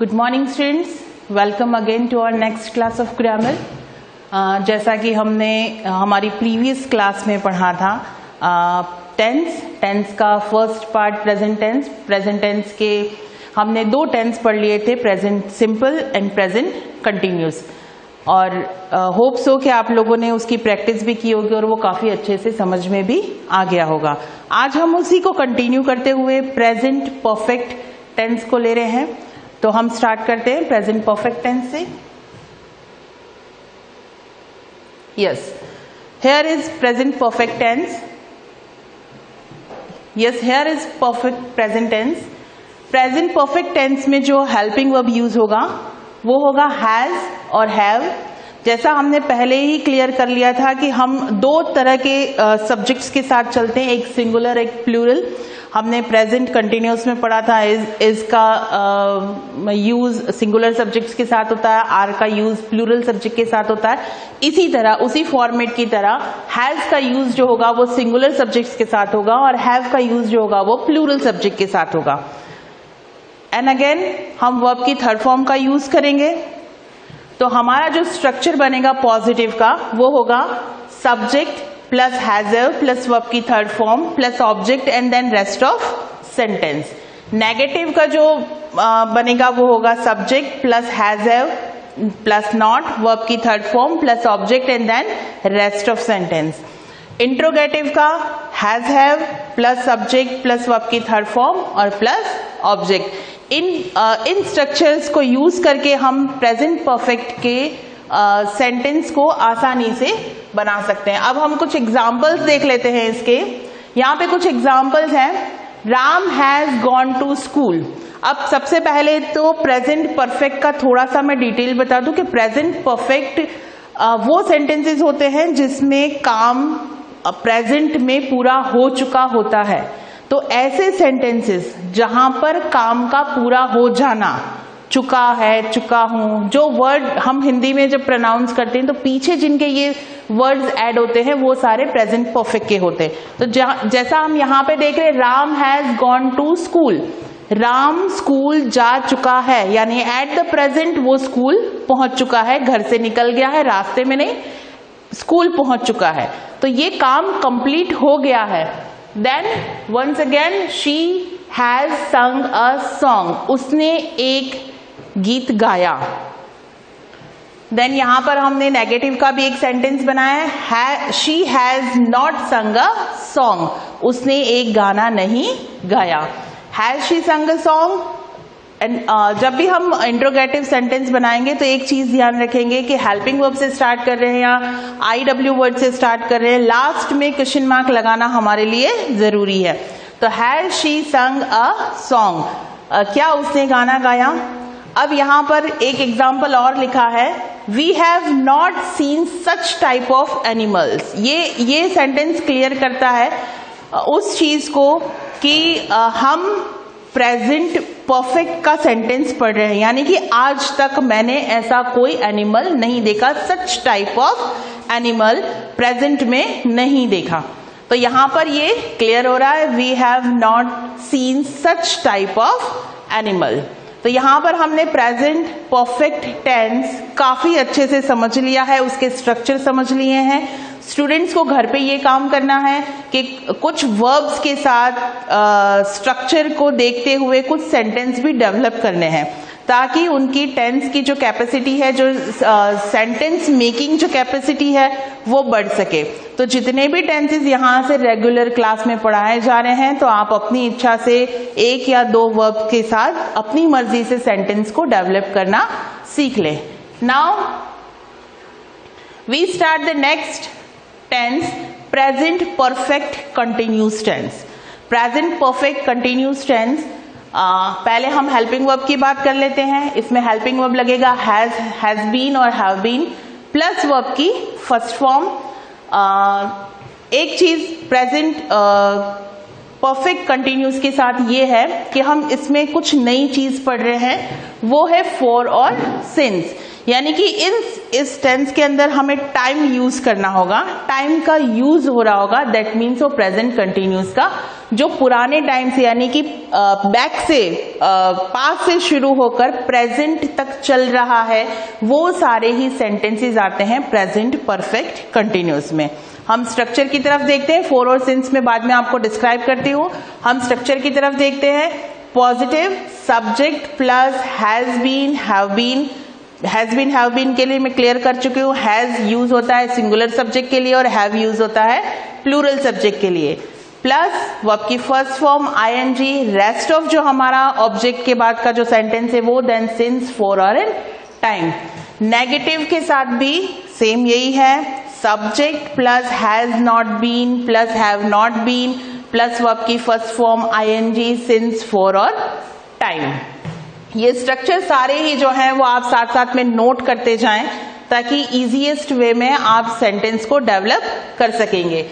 Good morning students, welcome again to our next class of grammar. जैसा कि हमने हमारी प्रीवियस क्लास में पढ़ा था टेंस का फर्स्ट पार्ट प्रेजेंट टेंस के हमने दो टेंस पढ़ लिए थे, present simple and present continuous, और होप सो कि आप लोगों ने उसकी प्रैक्टिस भी की होगी और वो काफ़ी अच्छे से समझ में भी आ गया होगा। आज हम उसी को कंटिन्यू करते हुए प्रेजेंट परफेक्ट टेंस को ले रहे हैं, तो हम स्टार्ट करते हैं प्रेजेंट परफेक्ट टेंस से। Yes, here is present perfect tense. Yes, here is perfect present tense. Present perfect tense में जो हेल्पिंग वर्ब यूज होगा वो होगा हैज और हैव। जैसा हमने पहले ही क्लियर कर लिया था कि हम दो तरह के सब्जेक्ट्स के साथ चलते हैं, एक सिंगुलर एक प्लूरल। हमने प्रेजेंट कंटिन्यूस में पढ़ा था इज का यूज सिंगुलर सब्जेक्ट्स के साथ होता है, आर का यूज प्लूरल सब्जेक्ट के साथ होता है। इसी तरह उसी फॉर्मेट की तरह हैज का यूज जो होगा वो सिंगुलर सब्जेक्ट्स के साथ होगा और हैव का यूज जो होगा वो प्लूरल सब्जेक्ट के साथ होगा। एंड अगेन हम वर्ब की थर्ड फॉर्म का यूज करेंगे, तो हमारा जो स्ट्रक्चर बनेगा पॉजिटिव का वो होगा subject plus has or plus verb की third form plus object and then rest of sentence. Negative का जो बनेगा वो होगा subject plus has or plus not verb की third form plus object and then rest of sentence. Interrogative का has have plus subject plus verb की third form और plus object. इन स्ट्रक्चर्स को यूज करके हम प्रेजेंट परफेक्ट के सेंटेंस को आसानी से बना सकते हैं। अब हम कुछ एग्जाम्पल्स देख लेते हैं इसके। यहाँ पे कुछ एग्जाम्पल्स हैं। Ram has gone to school. अब सबसे पहले तो प्रेजेंट परफेक्ट का थोड़ा सा मैं डिटेल बता दूं कि प्रेजेंट परफेक्ट वो सेंटेंसेस होते हैं जिसमें काम प्रेजेंट में पूरा हो चुका होता है। तो ऐसे सेंटेंसेस जहां पर काम का पूरा हो जाना, चुका है, चुका हूं, जो वर्ड हम हिंदी में जब प्रोनाउंस करते हैं तो पीछे जिनके ये वर्ड्स ऐड होते हैं वो सारे प्रेजेंट परफेक्ट के होते हैं। तो जैसा हम यहाँ पे देख रहे हैं, Ram has gone to school, Ram school जा चुका है, यानी एट द प्रेजेंट वो स्कूल पहुंच चुका है, घर से निकल गया है, रास्ते में नहीं, स्कूल पहुंच चुका है, तो ये काम कंप्लीट हो गया है। Then once again she has sung a song, उसने एक गीत गाया। देन यहां पर हमने नेगेटिव का भी एक सेंटेंस बनाया है, शी हैज नॉट संग अ सॉन्ग, उसने एक गाना नहीं गाया। हैज शी संग अ सॉन्ग। एंड जब भी हम इंट्रोगेटिव सेंटेंस बनाएंगे तो एक चीज ध्यान रखेंगे कि हेल्पिंग वर्ब से स्टार्ट कर रहे हैं या IW वर्ड से स्टार्ट कर रहे हैं, लास्ट में क्वेश्चन मार्क लगाना हमारे लिए जरूरी है। तो हैज शी संग अ सॉन्ग, क्या उसने गाना गाया। अब यहाँ पर एक एग्जाम्पल और लिखा है, we have not seen such type of animals. ये सेंटेंस क्लियर करता है उस चीज को कि हम प्रेजेंट परफेक्ट का सेंटेंस पढ़ रहे हैं, यानी कि आज तक मैंने ऐसा कोई एनिमल नहीं देखा, सच टाइप ऑफ एनिमल प्रेजेंट में नहीं देखा। तो यहां पर ये क्लियर हो रहा है, we have not seen such type of animal. तो यहां पर हमने प्रेजेंट परफेक्ट टेंस काफी अच्छे से समझ लिया है, उसके स्ट्रक्चर समझ लिए हैं। स्टूडेंट्स को घर पे ये काम करना है कि कुछ वर्ब्स के साथ स्ट्रक्चर को देखते हुए कुछ सेंटेंस भी डेवलप करने हैं, ताकि उनकी टेंस की जो कैपेसिटी है, जो सेंटेंस मेकिंग जो कैपेसिटी है वो बढ़ सके। तो जितने भी टेंसेस यहाँ से रेगुलर क्लास में पढ़ाए जा रहे हैं, तो आप अपनी इच्छा से एक या दो वर्ब के साथ अपनी मर्जी से सेंटेंस को डेवलप करना सीख लें। Now we start the next tense, present perfect continuous tense. Present perfect continuous tense, पहले हम हेल्पिंग वर्ब की बात कर लेते हैं। इसमें हेल्पिंग वर्ब लगेगा हैज बीन और हैव बीन प्लस वर्ब की फर्स्ट फॉर्म। एक चीज प्रेजेंट परफेक्ट कंटिन्यूस के साथ ये है कि हम इसमें कुछ नई चीज पढ़ रहे हैं, वो है फॉर और सिंस। यानी कि इस टेंस के अंदर हमें टाइम यूज करना होगा, टाइम का यूज हो रहा होगा, दैट मीन्स वो प्रेजेंट कंटिन्यूस का जो पुराने टाइम से यानी कि बैक से पास्ट से शुरू होकर प्रेजेंट तक चल रहा है, वो सारे ही सेंटेंसेस आते हैं प्रेजेंट परफेक्ट कंटिन्यूअस में। हम स्ट्रक्चर की तरफ देखते हैं, फोर और सिंस में बाद में आपको डिस्क्राइब करती हूँ। हम स्ट्रक्चर की तरफ देखते हैं। Positive subject plus has been, have been. Has been have been के लिए मैं क्लियर कर चुकी हूँ। हैज यूज होता है सिंगुलर सब्जेक्ट के लिए और हैव यूज होता है प्लूरल सब्जेक्ट के लिए। प्लस वर्ब की first form ING, rest of जो हमारा ऑब्जेक्ट के बाद का जो सेंटेंस है वो, देन सिंस, फॉर और इन टाइम। नेगेटिव के साथ भी सेम यही है, subject plus has not been plus have not been plus verb की first form ING, since, for और टाइम। ये स्ट्रक्चर सारे ही जो हैं वो आप साथ साथ में नोट करते जाएं ताकि इजीएस्ट वे में आप सेंटेंस को डेवलप कर सकेंगे।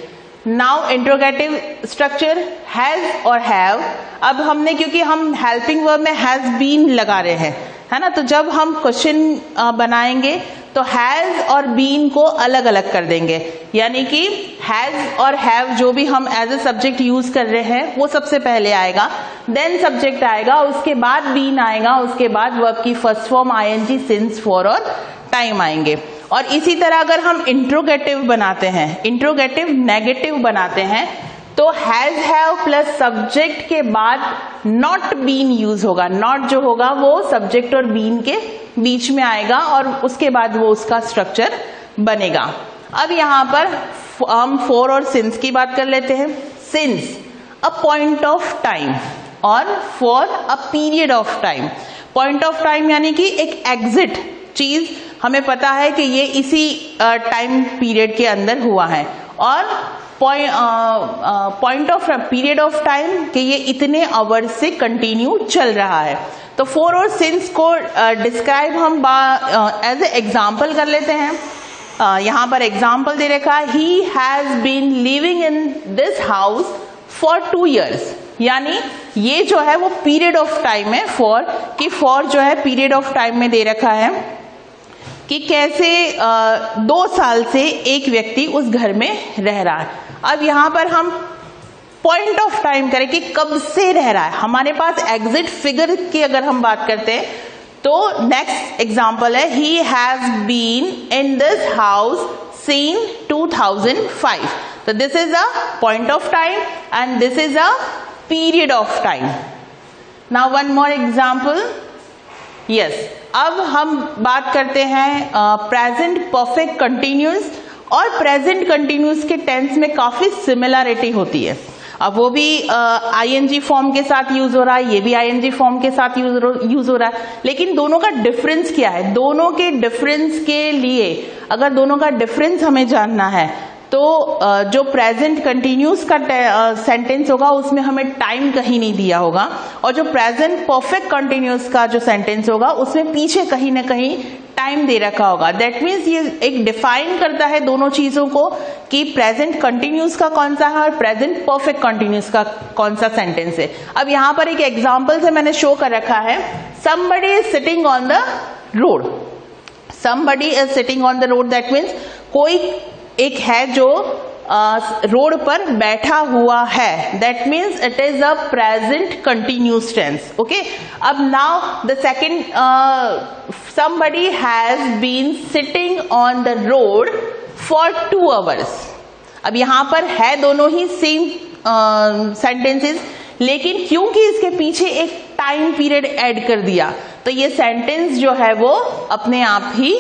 नाउ इंट्रोगेटिव स्ट्रक्चर, हैज और हैव। अब हमने, क्योंकि हम हेल्पिंग वर्ब में हैज बीन लगा रहे हैं, है ना, तो जब हम क्वेश्चन बनाएंगे तो हैज और बीन को अलग अलग कर देंगे, यानी कि हैज और हैव जो भी हम एज ए सब्जेक्ट यूज कर रहे हैं वो सबसे पहले आएगा, देन सब्जेक्ट आएगा, उसके बाद बीन आएगा, उसके बाद वर्ब की first form ING, since, for और टाइम आएंगे। और इसी तरह अगर हम इंट्रोगेटिव बनाते हैं, इंट्रोगेटिव नेगेटिव बनाते हैं, तो हैज हैव प्लस सब्जेक्ट के बाद नॉट बीन यूज होगा। नॉट जो होगा वो सब्जेक्ट और बीन के बीच में आएगा और उसके बाद वो उसका स्ट्रक्चर बनेगा। अब यहां पर हम फॉर और सिंस की बात कर लेते हैं। Since a point of time और for a period of time. Point of time यानी कि एक एग्जिट चीज, हमें पता है कि ये इसी टाइम पीरियड के अंदर हुआ है, और point of period of time कि ये इतने आवर्स से कंटिन्यू चल रहा है। तो फॉर और सिंस को डिस्क्राइब हम एज ए एग्जाम्पल कर लेते हैं। यहां पर एग्जाम्पल दे रखा है, he has been living in this house for 2 years। यानी ये जो है वो पीरियड ऑफ टाइम है फॉर, कि फॉर जो है पीरियड ऑफ टाइम में दे रखा है कि कैसे 2 साल से एक व्यक्ति उस घर में रह रहा है। अब यहां पर हम पॉइंट ऑफ टाइम करें कि कब से रह रहा है। हमारे पास एग्जिट फिगर की अगर हम बात करते हैं तो नेक्स्ट एग्जांपल है, he has been in this house since 2005। तो this is a point of time and this is a period of time. Now one more example. Yes, अब हम बात करते हैं प्रेजेंट परफेक्ट कंटिन्यूअस, और प्रेजेंट कंटिन्यूअस के tense में काफी सिमिलरिटी होती है। अब वो भी आईएनजी फॉर्म के साथ यूज हो रहा है, ये भी आईएनजी फॉर्म के साथ यूज हो रहा है, लेकिन दोनों का डिफरेंस क्या है? दोनों के डिफरेंस के लिए, अगर दोनों का डिफरेंस हमें जानना है तो जो प्रेजेंट कंटिन्यूअस का सेंटेंस होगा उसमें हमें टाइम कहीं नहीं दिया होगा, और जो प्रेजेंट परफेक्ट कंटिन्यूअस का जो सेंटेंस होगा उसमें पीछे कहीं ना कहीं टाइम दे रखा होगा। दैट मीन्स ये एक डिफाइन करता है दोनों चीजों को कि प्रेजेंट कंटिन्यूअस का कौन सा है और प्रेजेंट परफेक्ट कंटिन्यूअस का कौन सा सेंटेंस है। अब यहां पर एक एग्जाम्पल से मैंने शो कर रखा है, somebody is sitting on the road। somebody is sitting on the road, that means कोई एक है जो रोड पर बैठा हुआ है, that means it is a present continuous tense. Okay, अब now the second, somebody has been sitting on the road for 2 hours। अब यहां पर है दोनों ही सेम सेंटेंसेस, लेकिन क्योंकि इसके पीछे एक टाइम पीरियड ऐड कर दिया तो ये सेंटेंस जो है वो अपने आप ही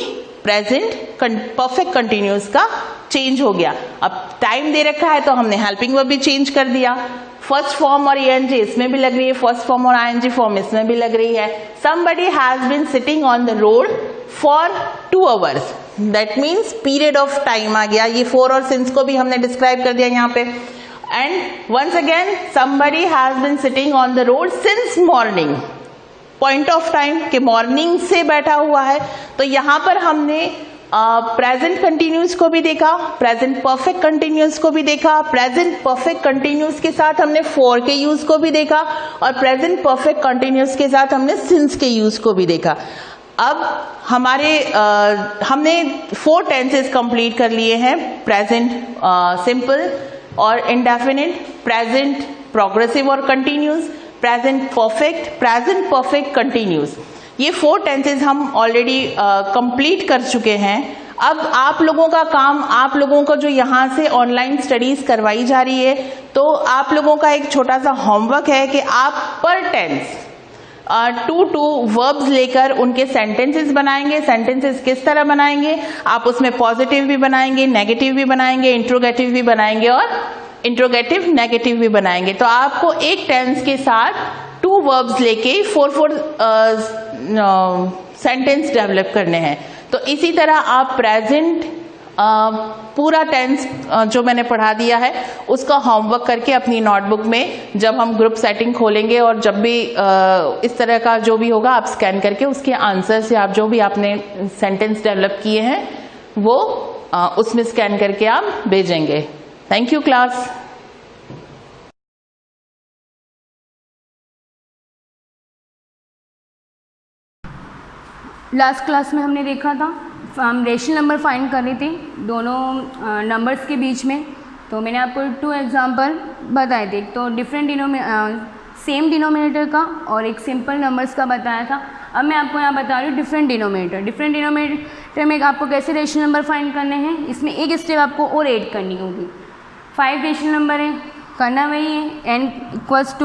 प्रेजेंट परफेक्ट कंटिन्यूअस का चेंज हो गया। अब टाइम दे रखा है तो हमने हेल्पिंग वर्ब भी चेंज कर दिया। फर्स्ट फॉर्म और ईएनजी इसमें भी लग रही है, फर्स्ट फॉर्म और आईएनजी फॉर्म इसमें भी लग रही है। somebody has been sitting on the road for 2 hours, that means period of time आ गया। ये फॉर और सिंस को भी हमने डिस्क्राइब कर दिया यहाँ पे। And once again somebody has been sitting on the road since morning, point of time के मॉर्निंग से बैठा हुआ है। तो यहां पर हमने प्रेजेंट कंटिन्यूअस को भी देखा, प्रेजेंट परफेक्ट कंटिन्यूअस को भी देखा, प्रेजेंट परफेक्ट कंटिन्यूअस के साथ हमने फॉर के यूज को भी देखा, और प्रेजेंट परफेक्ट कंटिन्यूअस के साथ हमने सिंस के यूज को भी देखा। अब हमने 4 टेंसेस कंप्लीट कर लिए हैं, प्रेजेंट सिंपल और इंडेफिनिट, प्रेजेंट प्रोग्रेसिव और कंटिन्यूस, प्रेजेंट परफेक्ट कंटिन्यूस। ये 4 टेंसेज हम ऑलरेडी कंप्लीट कर चुके हैं। अब आप लोगों का काम, आप लोगों को जो यहाँ से ऑनलाइन स्टडीज करवाई जा रही है, तो आप लोगों का एक छोटा सा होमवर्क है कि आप पर टेंस 2 वर्ब्स लेकर उनके सेंटेंसेस बनाएंगे। सेंटेंसेस किस तरह बनाएंगे? आप उसमें पॉजिटिव भी बनाएंगे, नेगेटिव भी बनाएंगे, इंट्रोगेटिव भी बनाएंगे और इंट्रोगेटिव नेगेटिव भी बनाएंगे। तो आपको एक टेंस के साथ 2 वर्ब्स लेके 4 सेंटेंस डेवलप करने हैं। तो इसी तरह आप प्रेजेंट पूरा टेंस जो मैंने पढ़ा दिया है उसका होमवर्क करके अपनी नोटबुक में जब हम ग्रुप सेटिंग खोलेंगे और जब भी इस तरह का जो भी होगा आप स्कैन करके उसके आंसर से आप जो भी आपने सेंटेंस डेवलप किए हैं वो उसमें स्कैन करके आप भेजेंगे। Thank you class. Last class में हमने देखा था हम रेशनल नंबर फाइंड कर रहे थे दोनों नंबर्स के बीच में। तो मैंने आपको 2 एग्जांपल बताए थे, तो सेम डिनोमिनेटर का और एक सिंपल नंबर्स का बताया था। अब मैं आपको यहाँ बता रही हूँ डिफरेंट डिनोमिनेटर में आपको कैसे रेशनल नंबर फाइंड करने हैं। इसमें एक स्टेप आपको और ऐड करनी होगी। 5 रेशनल नंबर है, करना वही है n इक्वल्स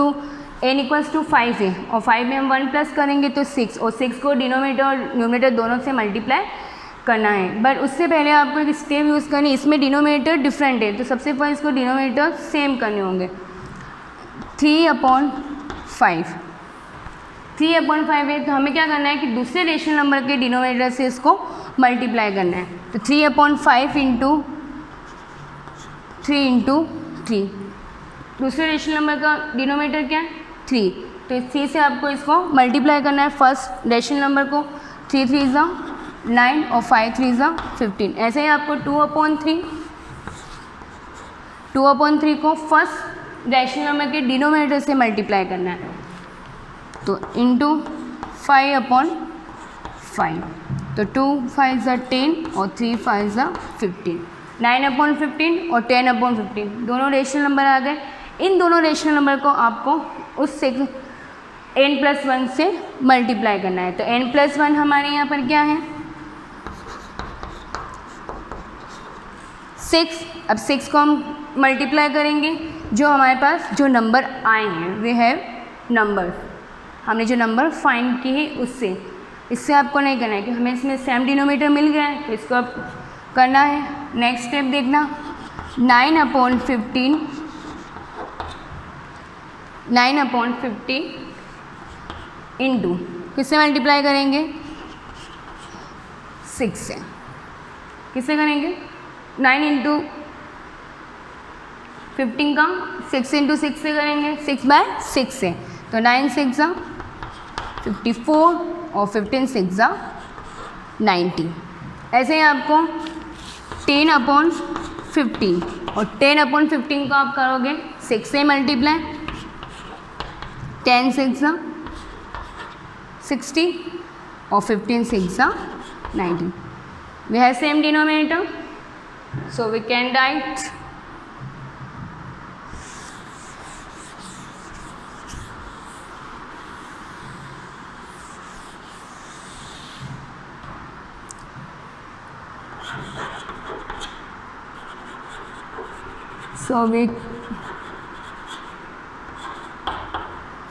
टू 5 है और 5 में हम 1 प्लस करेंगे तो 6 और 6 को डिनोमिनेटर और न्यूमरेटर दोनों से मल्टीप्लाई करना है। बट उससे पहले आपको एक स्टेप यूज़ करनी है। इसमें डिनोमिनेटर डिफरेंट है तो सबसे पहले इसको डिनोमिनेटर सेम करने होंगे। 3/5 है तो हमें क्या करना है कि दूसरे रेशनल नंबर के डिनोमिनेटर से इसको मल्टीप्लाई करना है। तो 3/5 इंटू 3 दूसरे रेशनल नंबर का डिनोमिनेटर क्या है 3, तो 3 से आपको इसको मल्टीप्लाई करना है फर्स्ट रेशनल नंबर को। 3 3 ज़ा 9 और 5 3 ज़ा 15। ऐसे ही आपको 2/3 को फर्स्ट रेशनल नंबर के डिनोमिनेटर से मल्टीप्लाई करना है। तो इंटू 5/5 तो 2 5 ज़ा 10 और 3 5 ज़ा 15। 9/15 और 10/15 दोनों रेशनल नंबर आ गए। इन दोनों रेशनल नंबर को आपको उस n+1 से मल्टीप्लाई करना है। तो n+1 हमारे यहाँ पर क्या है 6। अब 6 को हम मल्टीप्लाई करेंगे, जो हमारे पास जो नंबर आए हैं वे है नंबर, हमने जो नंबर फाइंड किए हैं उससे। इससे आपको नहीं करना है कि हमें इसमें सेम डिनोमिनेटर मिल गया है तो इसको आप करना है। नेक्स्ट स्टेप देखना 9/15 इंटू किससे मल्टीप्लाई करेंगे 6 से। किससे करेंगे 9 इंटू 15 का 6 इंटू 6 से करेंगे 6/6 से। तो 9 6 ज़ा 54 और 15 6 ज़ा 90। ऐसे ही आपको 10/15 और 10/15 को आप करोगे 6 से मल्टीप्लाई। 10 6 ज़ा 60 और 15 6 ज़ा 90। We have same denominator, so we can write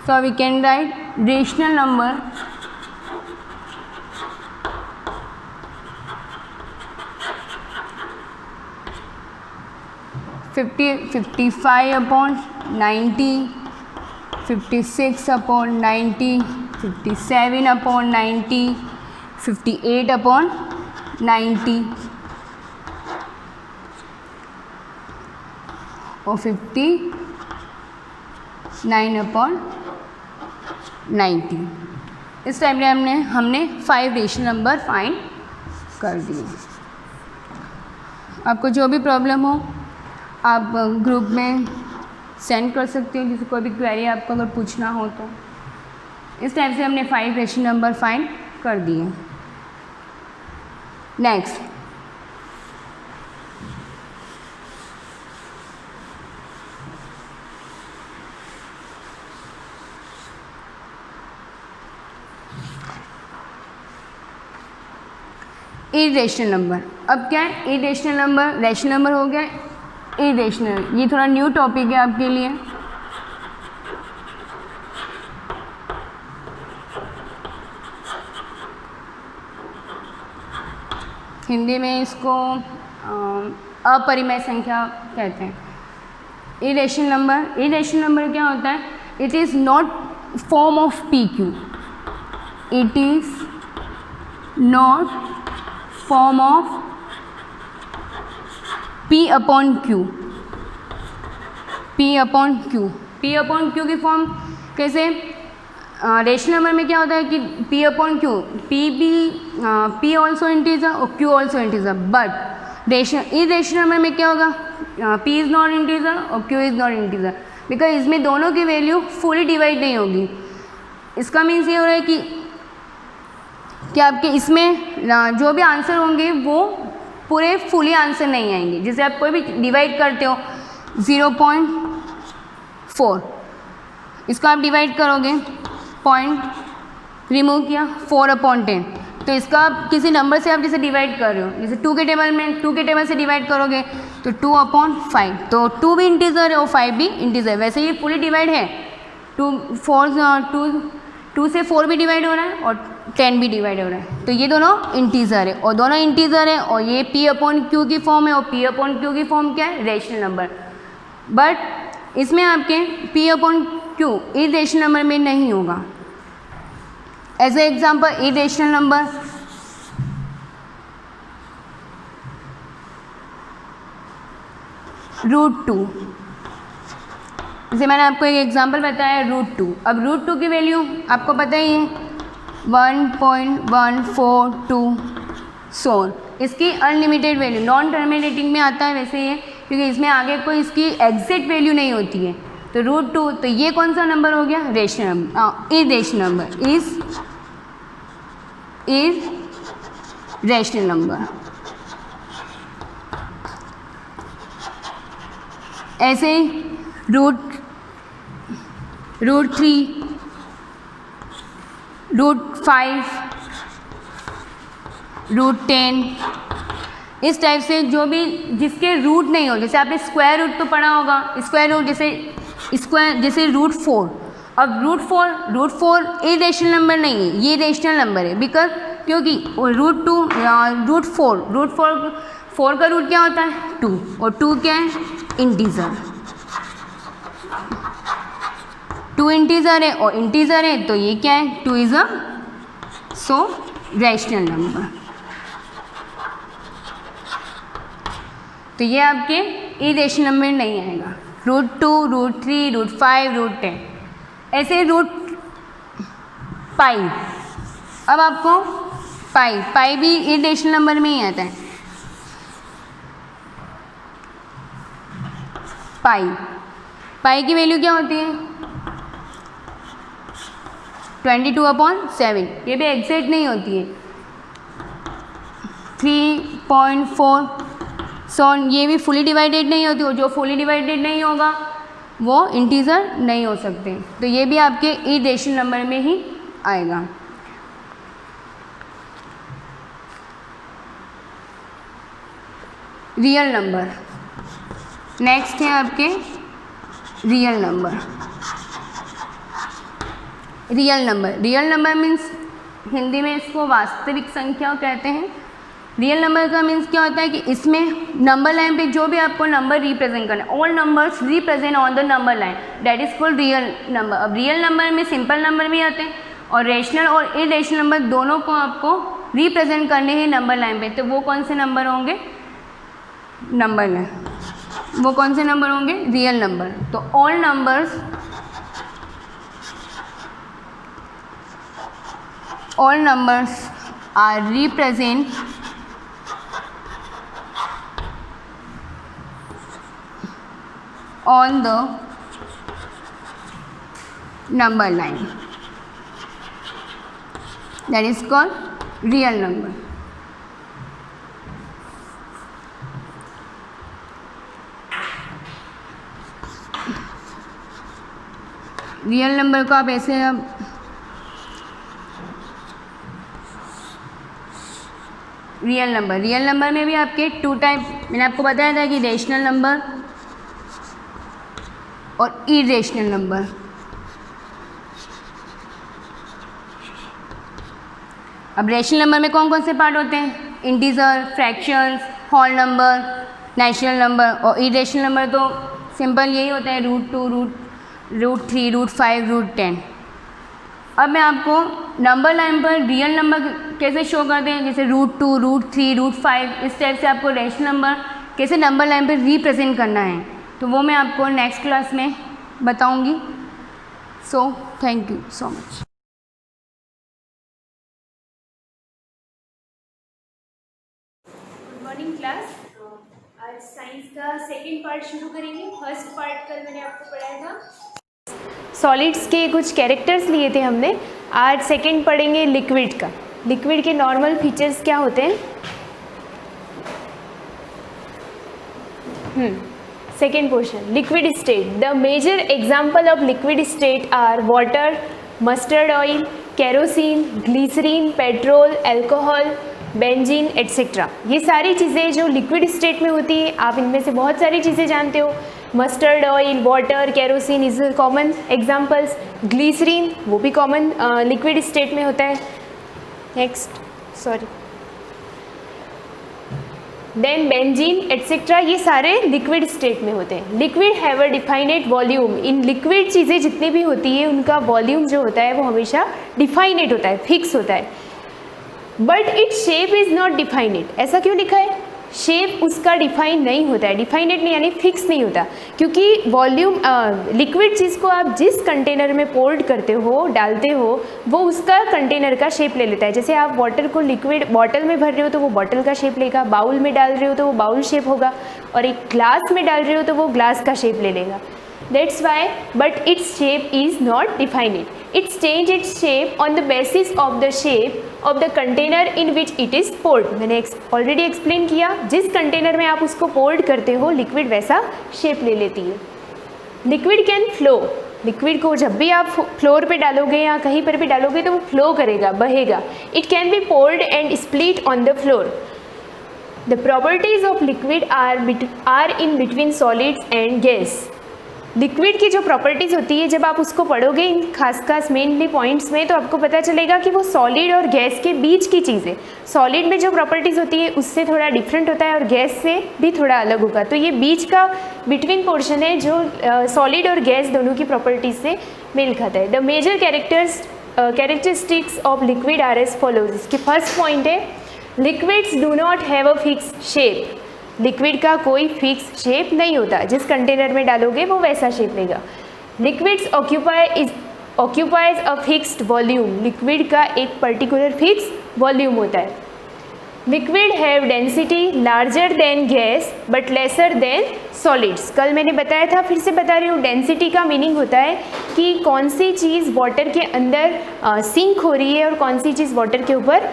so we can write rational number (50, 55/90, 56/90, 57/90, 58/90 और 59/90। इस टाइम में हमने 5 रेशनल नंबर फाइंड कर दिए। आपको जो भी प्रॉब्लम हो आप ग्रुप में सेंड कर सकते हो, जिसे कोई भी क्वेरी आपको अगर पूछना हो तो। इस टाइप से हमने 5 रेशनल नंबर फाइंड कर दिए। Next irrational number. अब क्या है इरेशनल नंबर, रैशनल नंबर हो गया इरेशनल। ये थोड़ा न्यू टॉपिक है आपके लिए। हिंदी में इसको अपरिमेय संख्या कहते हैं। इरेशनल नंबर क्या होता है? It is not form of P Q, it is not form of P upon Q. P upon Q की फॉर्म कैसे? रेशनल नंबर में क्या होता है कि P upon Q, P also integer और Q also integer, but irrational number में क्या होगा? P इज़ नॉट इंटीजर और Q is not integer, because इसमें दोनों की वैल्यू फुली डिवाइड नहीं होगी। इसका मीन्स ये हो रहा है कि आपके इसमें जो भी आंसर होंगे वो पूरे फुली आंसर नहीं आएंगे। जैसे आप कोई भी डिवाइड करते हो 0.4, इसको आप डिवाइड करोगे, पॉइंट रिमूव किया, 4/10, तो इसका आप किसी नंबर से आप जैसे डिवाइड कर रहे हो, जैसे 2 के टेबल से डिवाइड करोगे तो 2/5, तो 2 भी इंटीजर है और 5 भी इंटीजर है। वैसे ये फुली डिवाइड है, 2 से 4 भी डिवाइड हो रहा है और 10 भी डिवाइड हो रहा है, तो ये दोनों इंटीजर है और दोनों इंटीजर है और ये P अपॉन क्यू की फॉर्म है और P अपॉन क्यू की फॉर्म क्या है? Rational number. बट इसमें आपके P upon Q irrational number में नहीं होगा। As a example irrational number √2, जैसे मैंने आपको एक एग्जांपल बताया √2। अब √2 की वैल्यू आपको पता ही है 1.142 सोल। इसकी अनलिमिटेड वैल्यू नॉन टर्मिनेटिंग में आता है वैसे ये, क्योंकि इसमें आगे कोई इसकी एग्जैक्ट वैल्यू नहीं होती है। तो √2, तो ये कौन सा नंबर हो गया? Rational number, irrational number, irrational number. ऐसे √3, √5, √10, इस टाइप से जो भी जिसके रूट नहीं हो, जैसे आपने स्क्वायर रूट तो पढ़ा होगा, स्क्वायर रूट जैसे √4। अब √4 इरेशनल नंबर नहीं है, ये रेशनल नंबर है, बिकॉज क्योंकि √4 का रूट क्या होता है? 2, और 2 क्या है? इंटीजर। 2 इंटीजर है और इंटीजर है, तो ये क्या है? 2 इज अ रेशनल नंबर। तो ये आपके इरेशनल नंबर नहीं आएगा। √2, √3, √5, √10, ऐसे √π। अब आपको पाई भी इरेशनल नंबर में ही आता है। पाई की वैल्यू क्या होती है? 22/7, ये भी एग्जैक्ट नहीं होती है। 3.4, ये भी फुली डिवाइडेड नहीं होती, और जो फुली डिवाइडेड नहीं होगा वो इंटीजर नहीं हो सकते, तो ये भी आपके इरेशनल नंबर में ही आएगा। रियल नंबर नेक्स्ट है आपके real number. Real number means Hindi में इसको वास्तविक संख्या कहते हैं। रियल नंबर का मीन्स क्या होता है कि इसमें नंबर लाइन पे जो भी आपको नंबर रिप्रेजेंट करना है, all numbers represent on the number line, that is called real number. अब रियल नंबर में सिंपल नंबर भी आते हैं और रेशनल और इरेशनल नंबर दोनों को आपको रिप्रेजेंट करने हैं नंबर लाइन पे। तो वो कौन से नंबर होंगे? नंबर लाइन, वो कौन से नंबर होंगे? Real number. तो all numbers are represent on the number line, that is called real number. Real number को आप ऐसे रियल नंबर में भी आपके 2 टाइप मैंने आपको बताया था कि रेशनल नंबर और इरेशनल नंबर। अब रेशनल नंबर में कौन कौन से पार्ट होते हैं? Integer, fractions, whole number, natural number. और इरेशनल नंबर तो सिंपल यही होता है √2, √3, √5, √10। अब मैं आपको नंबर लाइन पर रियल नंबर कैसे शो करते हैं, जैसे √2, √3, √5, इस टाइप से आपको रेशनल नंबर कैसे नंबर लाइन पर रिप्रेजेंट करना है, तो वो मैं आपको नेक्स्ट क्लास में बताऊंगी। So thank you so much. Good morning class. आज साइंस का सेकंड पार्ट शुरू करेंगे। फर्स्ट पार्ट कल मैंने आपको पढ़ाया था, सॉलिड्स के कुछ कैरेक्टर्स लिए थे हमने। आज सेकंड पढ़ेंगे लिक्विड का। लिक्विड के नॉर्मल फीचर्स क्या होते हैं? Second portion, liquid state. The major example of liquid state are water, mustard oil, kerosene, glycerine, petrol, alcohol, benzene etcetera. ये सारी चीज़ें जो लिक्विड स्टेट में होती है, आप इनमें से बहुत सारी चीज़ें जानते हो। Mustard oil, water, kerosene is common examples. Glycerine वो भी कॉमन लिक्विड स्टेट में होता है। देन बेंजीन एट्सेट्रा, ये सारे लिक्विड स्टेट में होते हैं। Liquid have a definite volume. In liquid चीज़ें जितनी भी होती है उनका वॉल्यूम जो होता है वो हमेशा डिफाइनेट होता है, फिक्स होता है। But its shape is not definite. ऐसा क्यों लिखा है? शेप उसका डिफाइन नहीं होता है, डिफाइनेट नहीं यानी फिक्स नहीं होता, क्योंकि वॉल्यूम लिक्विड चीज़ को आप जिस कंटेनर में पोर्ड करते हो, डालते हो, वो उसका कंटेनर का शेप ले लेता है। जैसे आप वाटर को लिक्विड बॉटल में भर रहे हो तो वो बॉटल का शेप लेगा, बाउल में डाल रहे हो तो वो बाउल शेप होगा, और एक ग्लास में डाल रहे हो तो वो ग्लास का शेप ले लेगा। That's why, but its shape is not definite. It changes its shape on the basis of the shape of the container in which it is poured. मैंने ऑलरेडी एक्सप्लेन किया, जिस कंटेनर में आप उसको poured करते हो लिक्विड वैसा shape ले लेती है। Liquid can flow. लिक्विड को जब भी आप फ्लोर पे डालोगे या कहीं पर भी डालोगे तो वो फ्लो करेगा, बहेगा। It can be poured and split on the floor. The properties of liquid are in between solids and gas. Liquid की जो प्रॉपर्टीज़ होती है, जब आप उसको पढ़ोगे इन खास मेनली पॉइंट्स में, तो आपको पता चलेगा कि वो सॉलिड और गैस के बीच की चीज़ है। सॉलिड में जो प्रॉपर्टीज़ होती है उससे थोड़ा डिफरेंट होता है और गैस से भी थोड़ा अलग होगा। तो ये बीच का बिटवीन पोर्शन है जो सॉलिड और गैस दोनों की प्रॉपर्टीज से मेल खाता है। The major characteristics of liquid are as follows. इसके फर्स्ट पॉइंट है, liquids do not have a fix shape. Liquid का कोई फिक्स शेप नहीं होता, जिस कंटेनर में डालोगे वो वैसा शेप लेगा। Liquids occupies a fixed volume. Liquid का एक पर्टिकुलर फिक्स वॉल्यूम होता है। Liquid have density larger than gas but lesser then solids. कल मैंने बताया था, फिर से बता रही हूँ। डेंसिटी का मीनिंग होता है कि कौन सी चीज़ वाटर के अंदर सिंक हो रही है और कौन सी चीज़ वाटर के ऊपर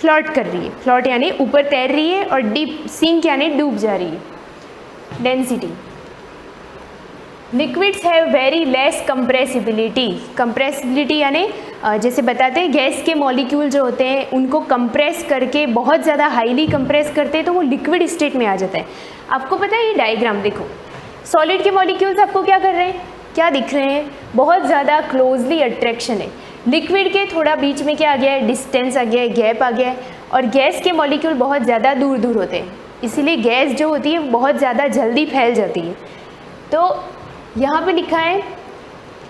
फ्लोट कर रही है। फ्लोट यानी ऊपर तैर रही है और डीप सिंक यानी डूब जा रही है। Density. Liquids have very less compressibility. Compressibility यानी जैसे बताते हैं गैस के मॉलिक्यूल जो होते हैं उनको कंप्रेस करके बहुत ज़्यादा हाईली कंप्रेस करते हैं तो वो लिक्विड स्टेट में आ जाता है। आपको पता है ये डायग्राम देखो, सॉलिड के मॉलिक्यूल्स आपको क्या कर रहे हैं, क्या दिख रहे हैं? बहुत ज़्यादा क्लोजली अट्रैक्शन है। लिक्विड के थोड़ा बीच में क्या आ गया है, डिस्टेंस आ गया है, गैप आ गया है। और गैस के मॉलिक्यूल बहुत ज़्यादा दूर दूर होते हैं, इसीलिए गैस जो होती है बहुत ज़्यादा जल्दी फैल जाती है। तो यहाँ पे लिखा है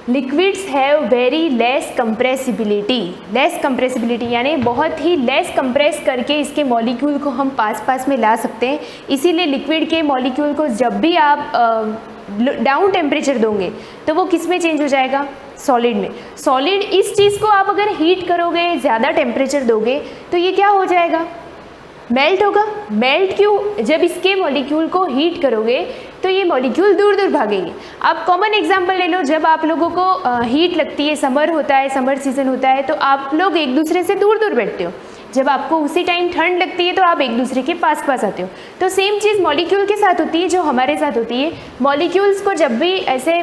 liquids have very less compressibility. Less compressibility यानी बहुत ही लेस कंप्रेस करके इसके मॉलिक्यूल को हम पास में ला सकते हैं। इसीलिए लिक्विड के मॉलिक्यूल को जब भी आप डाउन टेम्परेचर दोगे तो वो किस में चेंज हो जाएगा, सॉलिड में। सॉलिड इस चीज़ को आप अगर हीट करोगे, ज़्यादा टेम्परेचर दोगे तो ये क्या हो जाएगा, मेल्ट होगा। मेल्ट क्यों, जब इसके मॉलिक्यूल को हीट करोगे तो ये मॉलिक्यूल दूर दूर भागेंगे। आप कॉमन एग्जांपल ले लो, जब आप लोगों को हीट लगती है, समर होता है, समर सीजन होता है, तो आप लोग एक दूसरे से दूर दूर बैठते हो। जब आपको उसी टाइम ठंड लगती है तो आप एक दूसरे के पास आते हो। तो सेम चीज़ मॉलिक्यूल के साथ होती है जो हमारे साथ होती है। मॉलिक्यूल्स को जब भी ऐसे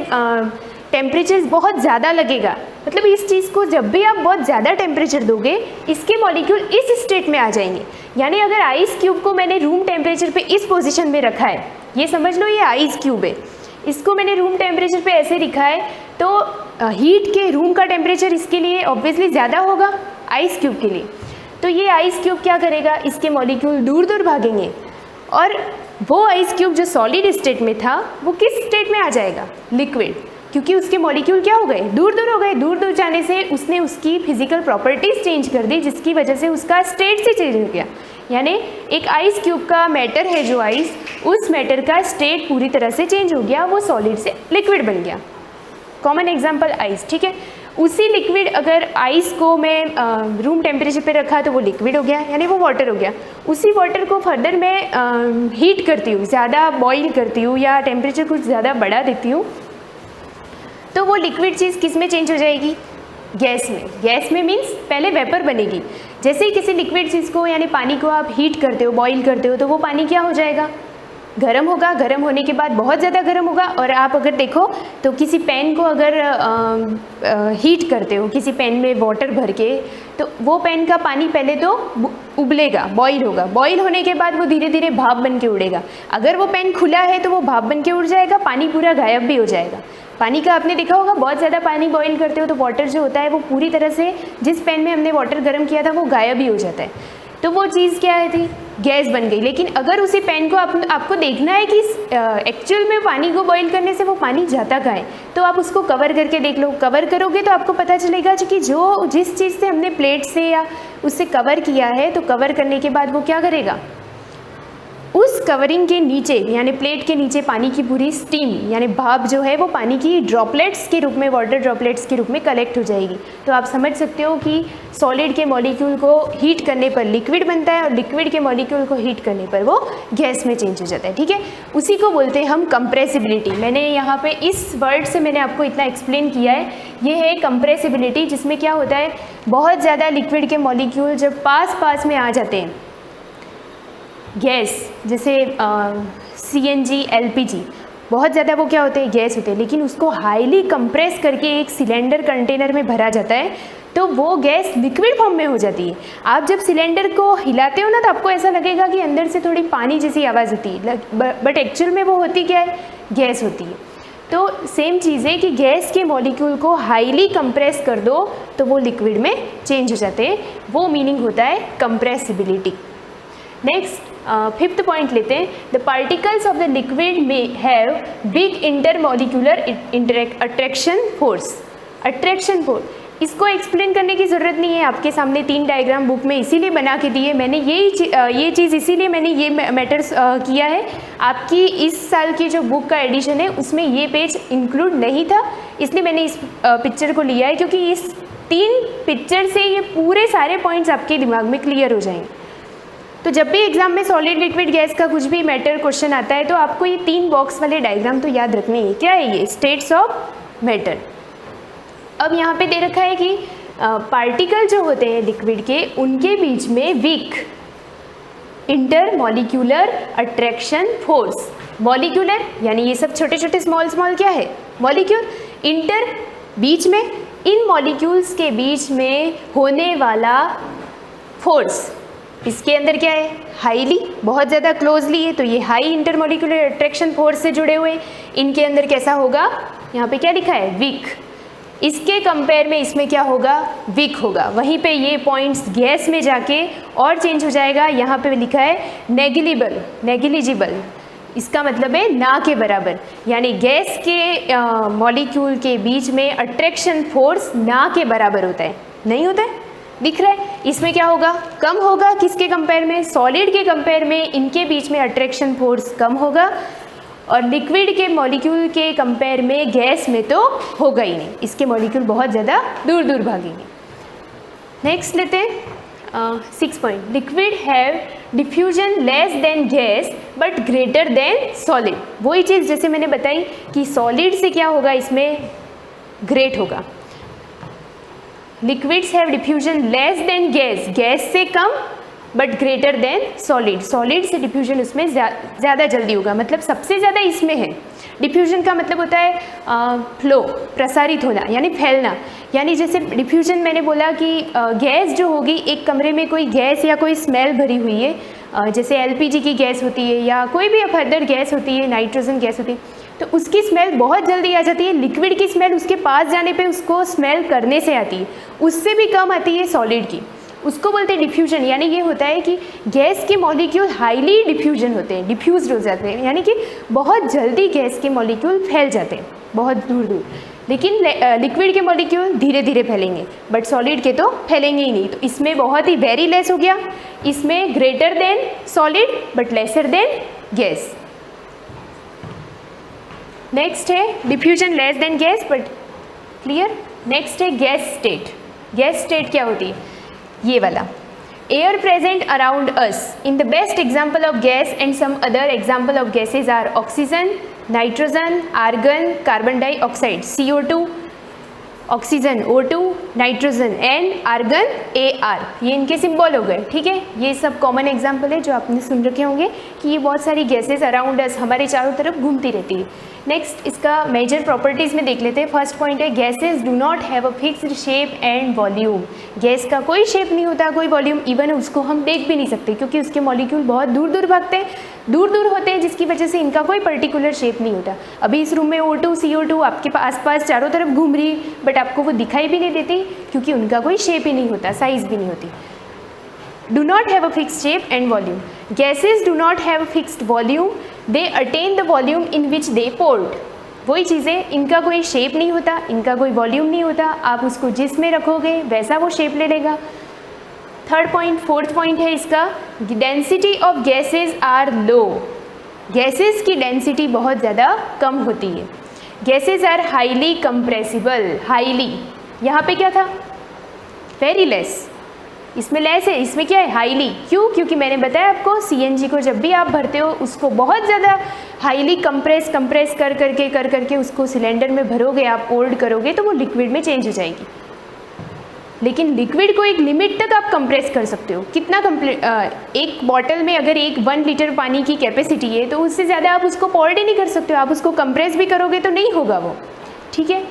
टेम्परेचर बहुत ज़्यादा लगेगा मतलब इस चीज़ को जब भी आप बहुत ज़्यादा टेम्परेचर दोगे इसके मॉलिक्यूल इस स्टेट में आ जाएंगे। यानी अगर आइस क्यूब को मैंने रूम टेम्परेचर पे इस पोजीशन में रखा है, ये समझ लो ये आइस क्यूब है, इसको मैंने रूम टेम्परेचर पे ऐसे लिखा है, तो हीट के रूम का टेम्परेचर इसके लिए ऑब्वियसली ज़्यादा होगा आइस क्यूब के लिए। तो ये आइस क्यूब क्या करेगा, इसके मॉलिक्यूल दूर दूर भागेंगे और वो आइस क्यूब जो सॉलिड स्टेट में था वो किस स्टेट में आ जाएगा, लिक्विड, क्योंकि उसके मॉलिक्यूल क्या हो गए, दूर दूर हो गए। दूर दूर जाने से उसने उसकी फिजिकल प्रॉपर्टीज़ चेंज कर दी, जिसकी वजह से उसका स्टेट से चेंज हो गया। यानी एक आइस क्यूब का मैटर है जो आइस, उस मैटर का स्टेट पूरी तरह से चेंज हो गया, वो सॉलिड से लिक्विड बन गया। कॉमन एग्जांपल आइस, ठीक है। उसी लिक्विड अगर आइस को मैं रूम टेम्परेचर पे रखा तो वो लिक्विड हो गया, यानी वो वाटर हो गया। उसी वाटर को फर्दर मैं हीट करती हूँ, ज़्यादा बॉईल करती हूँ या टेम्परेचर कुछ ज़्यादा बढ़ा देती हूँ, तो वो लिक्विड चीज़ किस में चेंज हो जाएगी, गैस में। गैस में मीन्स पहले वेपर बनेगी। जैसे ही किसी लिक्विड चीज़ को यानी पानी को आप हीट करते हो, बॉईल करते हो, तो वो पानी क्या हो जाएगा, गर्म होगा। गर्म होने के बाद बहुत ज़्यादा गर्म होगा। और आप अगर देखो तो किसी पैन को अगर हीट करते हो, किसी पैन में वाटर भर के, तो वो पैन का पानी पहले तो उबलेगा, बॉईल होगा। बॉईल होने के बाद वो धीरे धीरे भाप बन के उड़ेगा। अगर वो पैन खुला है तो वो भाप बन के उड़ जाएगा, पानी पूरा गायब भी हो जाएगा। पानी का आपने देखा होगा, बहुत ज़्यादा पानी बॉईल करते हो तो वाटर जो होता है वो पूरी तरह से, जिस पैन में हमने वाटर गर्म किया था वो गायब ही हो जाता है। तो वो चीज़ क्या है थी, गैस बन गई। लेकिन अगर उसी पैन को आपको देखना है कि एक्चुअल में पानी को बॉईल करने से वो पानी जाता कहाँ है, तो आप उसको कवर करके देख लो। कवर करोगे तो आपको पता चलेगा कि जिस चीज़ से हमने प्लेट से या उससे कवर किया है, तो कवर करने के बाद वो क्या करेगा, उस कवरिंग के नीचे यानी प्लेट के नीचे पानी की पूरी स्टीम यानी भाप जो है वो पानी की ड्रॉपलेट्स के रूप में, वाटर ड्रॉपलेट्स के रूप में कलेक्ट हो जाएगी। तो आप समझ सकते हो कि सॉलिड के मॉलिक्यूल को हीट करने पर लिक्विड बनता है और लिक्विड के मॉलिक्यूल को हीट करने पर वो गैस में चेंज हो जाता है। ठीक है, उसी को बोलते हैं हम कंप्रेसिबिलिटी। मैंने यहाँ पे इस वर्ड से मैंने आपको इतना एक्सप्लेन किया है, ये है कंप्रेसिबिलिटी, जिसमें क्या होता है, बहुत ज़्यादा लिक्विड के मॉलिक्यूल जब पास में आ जाते हैं, गैस जैसे CNG LPG, बहुत ज़्यादा वो क्या होते हैं, गैस होते हैं, लेकिन उसको हाईली कंप्रेस करके एक सिलेंडर कंटेनर में भरा जाता है तो वो गैस लिक्विड फॉर्म में हो जाती है। आप जब सिलेंडर को हिलाते हो ना तो आपको ऐसा लगेगा कि अंदर से थोड़ी पानी जैसी आवाज़ होती है, बट एक्चुअल में वो होती क्या है, गैस होती है। तो सेम चीज़ है कि गैस के मॉलिक्यूल को हाईली कंप्रेस कर दो तो वो लिक्विड में चेंज हो जाते हैं, वो मीनिंग होता है कंप्रेसिबिलिटी। नेक्स्ट फिफ्थ पॉइंट लेते हैं, the particles of the liquid में have big intermolecular attraction force. Attraction force, इसको एक्सप्लेन करने की ज़रूरत नहीं है, आपके सामने 3 डायग्राम बुक में इसीलिए बना के दिए मैंने। ये चीज़ इसीलिए मैंने ये मैटर्स किया है। आपकी इस साल की जो बुक का एडिशन है उसमें ये पेज इंक्लूड नहीं था, इसलिए मैंने इस पिक्चर को लिया है, क्योंकि इस 3 पिक्चर से ये पूरे सारे पॉइंट्स आपके दिमाग में क्लियर हो जाएंगे। तो जब भी एग्जाम में सॉलिड लिक्विड गैस का कुछ भी मैटर क्वेश्चन आता है तो आपको ये 3 बॉक्स वाले डायग्राम तो याद रखने हैं। क्या है ये, स्टेट्स ऑफ मैटर। अब यहाँ पे दे रखा है कि पार्टिकल जो होते हैं लिक्विड के, उनके बीच में weak intermolecular attraction force. Molecular यानी ये सब छोटे छोटे स्मॉल क्या है, मॉलिक्यूल। इंटर बीच में, इन मॉलिक्यूल्स के बीच में होने वाला फोर्स, इसके अंदर क्या है, हाईली, बहुत ज़्यादा क्लोजली है तो ये हाई इंटरमॉलिक्यूलर अट्रैक्शन फोर्स से जुड़े हुए। इनके अंदर कैसा होगा, यहाँ पे क्या लिखा है, वीक। इसके कंपेयर में इसमें क्या होगा, वीक होगा। वहीं पे ये पॉइंट्स गैस में जाके और चेंज हो जाएगा। यहाँ पे लिखा है नेग्लिजिबल, इसका मतलब है ना के बराबर, यानी गैस के मॉलिक्यूल के बीच में अट्रैक्शन फोर्स ना के बराबर होता है, नहीं होता है, दिख रहा है। इसमें क्या होगा, कम होगा। किसके कंपेयर में, सॉलिड के कंपेयर में इनके बीच में अट्रैक्शन फोर्स कम होगा, और लिक्विड के मॉलिक्यूल के कंपेयर में गैस में तो होगा ही नहीं, इसके मॉलिक्यूल बहुत ज़्यादा दूर दूर भागेंगे। नेक्स्ट लेते हैं 6 point, liquid have diffusion less than gas but greater than solid. वही चीज़ जैसे मैंने बताई कि सॉलिड से क्या होगा, इसमें ग्रेट होगा। Liquids have diffusion less than gas, gas से कम but greater than solid. Solid से डिफ्यूजन उसमें ज़्यादा जल्दी होगा, मतलब सबसे ज़्यादा इसमें है। डिफ्यूजन का मतलब होता है फ्लो, प्रसारित होना यानी फैलना। यानी जैसे डिफ्यूजन मैंने बोला कि गैस जो होगी, एक कमरे में कोई गैस या कोई स्मेल भरी हुई है, जैसे एलपीजी की गैस होती है या कोई भी अदर गैस होती है, नाइट्रोजन गैस होती है, तो उसकी स्मेल बहुत जल्दी आ जाती है। लिक्विड की स्मेल उसके पास जाने पे उसको स्मेल करने से आती है, उससे भी कम आती है सॉलिड की। उसको बोलते हैं डिफ्यूजन। यानी ये होता है कि गैस के मॉलिक्यूल हाईली डिफ्यूजन होते हैं, डिफ्यूज हो जाते हैं, यानी कि बहुत जल्दी गैस के मॉलिक्यूल फैल जाते हैं बहुत दूर दूर। लेकिन लिक्विड के मॉलिक्यूल धीरे धीरे फैलेंगे, बट सॉलिड के तो फैलेंगे ही नहीं। तो इसमें बहुत ही वेरी लेस हो गया, इसमें greater than solid but lesser than gas. Next है diffusion less than gas but clear. Next है गैस स्टेट। गैस स्टेट क्या होती है? ये वाला, air present around us in the best example of gas and some other example of gases are oxygen, nitrogen, argon, carbon dioxide CO2, oxygen O2, nitrogen N, argon AR। ये इनके symbol हो गए, ठीक है। ये सब कॉमन एग्जाम्पल है जो आपने सुन रखे होंगे कि ये बहुत सारी गैसेस अराउंड अस हमारे चारों तरफ घूमती रहती है। नेक्स्ट इसका मेजर प्रॉपर्टीज़ में देख लेते हैं। फर्स्ट पॉइंट है gases do not have a fixed shape and volume. Gas का कोई शेप नहीं होता, कोई वॉल्यूम, इवन उसको हम देख भी नहीं सकते क्योंकि उसके मॉलिक्यूल बहुत दूर दूर भागते हैं, दूर दूर होते हैं, जिसकी वजह से इनका कोई पर्टिकुलर शेप नहीं होता। अभी इस रूम में O2 CO2 आपके आसपास चारों तरफ घूम रही, बट आपको वो दिखाई भी नहीं देती क्योंकि उनका कोई शेप ही नहीं होता, साइज भी नहीं होती। Do not have a fixed shape and volume. Gases do not have a fixed volume. They attain the volume in which they poured. वही चीज़ें, इनका कोई शेप नहीं होता, इनका कोई वॉल्यूम नहीं होता, आप उसको जिसमें रखोगे वैसा वो शेप ले लेगा। थर्ड पॉइंट, फोर्थ पॉइंट है इसका, density of gases are low. Gases की डेंसिटी बहुत ज़्यादा कम होती है। Gases are highly compressible. Highly, यहाँ पे क्या था? Very less. इसमें लेस है, इसमें क्या है? हाईली। क्यों? क्योंकि मैंने बताया आपको CNG को जब भी आप भरते हो उसको बहुत ज़्यादा हाईली कंप्रेस कर करके उसको सिलेंडर में भरोगे, आप पोर्ड करोगे तो वो लिक्विड में चेंज हो जाएगी। लेकिन लिक्विड को एक लिमिट तक आप कंप्रेस कर सकते हो। कितना एक बॉटल में अगर 1 लीटर पानी की कैपेसिटी है तो उससे ज़्यादा आप उसको पोर्ड ही नहीं कर सकते हो। आप उसको कंप्रेस भी करोगे तो नहीं होगा वो, ठीक है।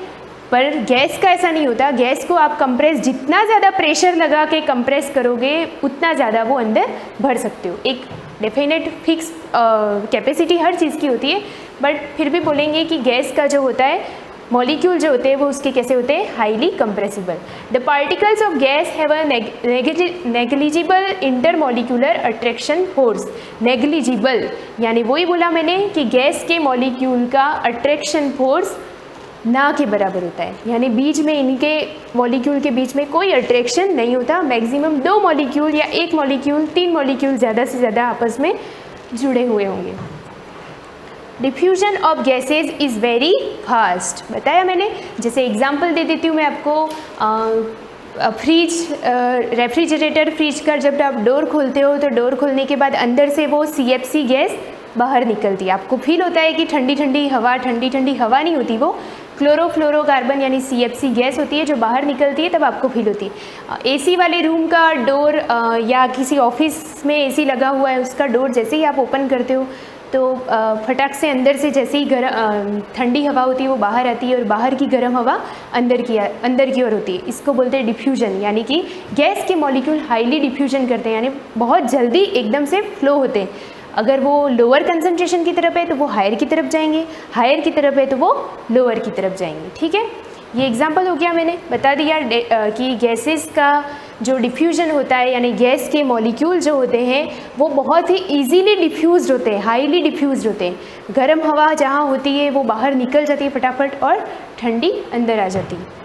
पर गैस का ऐसा नहीं होता। गैस को आप कंप्रेस, जितना ज़्यादा प्रेशर लगा के कंप्रेस करोगे उतना ज़्यादा वो अंदर भर सकते हो। एक डेफिनेट फिक्स कैपेसिटी हर चीज़ की होती है, बट फिर भी बोलेंगे कि गैस का जो होता है मॉलिक्यूल जो होते हैं वो उसके कैसे होते हैं? Highly compressible. The particles of guys have a negligible intermolecular attraction force. Negligible यानी वही बोला मैंने कि गैस के मॉलिक्यूल का अट्रैक्शन फोर्स ना के बराबर होता है, यानी बीच में इनके मॉलिक्यूल के बीच में कोई अट्रैक्शन नहीं होता। मैक्सिमम 2 मॉलिक्यूल या 1 मॉलिक्यूल 3 मॉलिक्यूल ज़्यादा से ज़्यादा आपस में जुड़े हुए होंगे। Diffusion of gases is very fast, बताया मैंने। जैसे एग्जांपल दे देती हूँ मैं आपको, फ्रिज, रेफ्रिजरेटर, फ्रिज का जब आप डोर खोलते हो तो डोर खोलने के बाद अंदर से वो CFC गैस बाहर निकलती है। आपको फील होता है कि ठंडी ठंडी हवा नहीं होती, वो क्लोरोफ्लोरोकार्बन यानी CFC गैस होती है जो बाहर निकलती है, तब आपको फील होती है। AC वाले रूम का डोर या किसी ऑफिस में AC लगा हुआ है, उसका डोर जैसे ही आप ओपन करते हो तो फटाक से अंदर से जैसे ही ठंडी हवा होती है वो बाहर आती है और बाहर की गर्म हवा अंदर की ओर होती है। इसको बोलते हैं डिफ्यूजन, यानी कि गैस के मॉलिक्यूल हाईली डिफ्यूजन करते हैं, यानी बहुत जल्दी एकदम से फ्लो होते हैं। अगर वो लोअर कंसंट्रेशन की तरफ है तो वो हायर की तरफ जाएंगे, हायर की तरफ है तो वो लोअर की तरफ जाएंगे, ठीक है। ये एग्जांपल हो गया, मैंने बता दिया कि गैसेस का जो डिफ्यूजन होता है यानी गैस के मॉलिक्यूल जो होते हैं वो बहुत ही इजीली डिफ्यूज्ड होते हैं, हाईली डिफ्यूज्ड होते हैं। गर्म हवा जहाँ होती है वो बाहर निकल जाती है फटाफट और ठंडी अंदर आ जाती है।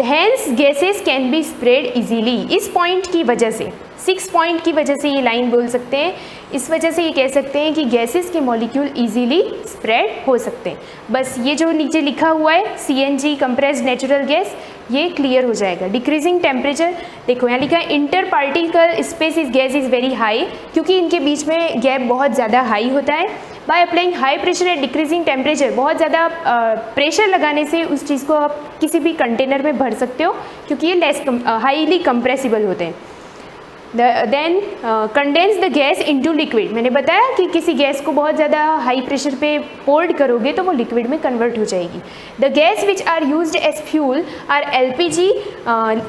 Hence gases can be spread easily। इस पॉइंट की वजह से, 6 पॉइंट की वजह से ये लाइन बोल सकते हैं। इस वजह से ये कह सकते हैं कि गैसेस के मॉलिक्यूल इजीली स्प्रेड हो सकते हैं। बस ये जो नीचे लिखा हुआ है CNG कंप्रेस्ड नेचुरल गैस, ये क्लियर हो जाएगा। डिक्रीजिंग टेम्परेचर, देखो यहाँ लिखा है inter particle space is gas is very high, क्योंकि इनके बीच में गैप बहुत ज़्यादा हाई होता है। By applying high pressure at decreasing temperature, बहुत ज़्यादा प्रेशर लगाने से उस चीज़ को आप किसी भी कंटेनर में भर सकते हो, क्योंकि ये लेस हाईली कंप्रेसिबल होते हैं। Then condense the gas into liquid. मैंने बताया कि किसी गैस को बहुत ज़्यादा हाई प्रेशर पे पोर्ड करोगे तो वो लिक्विड में कन्वर्ट हो जाएगी। The gas which are used as fuel are LPG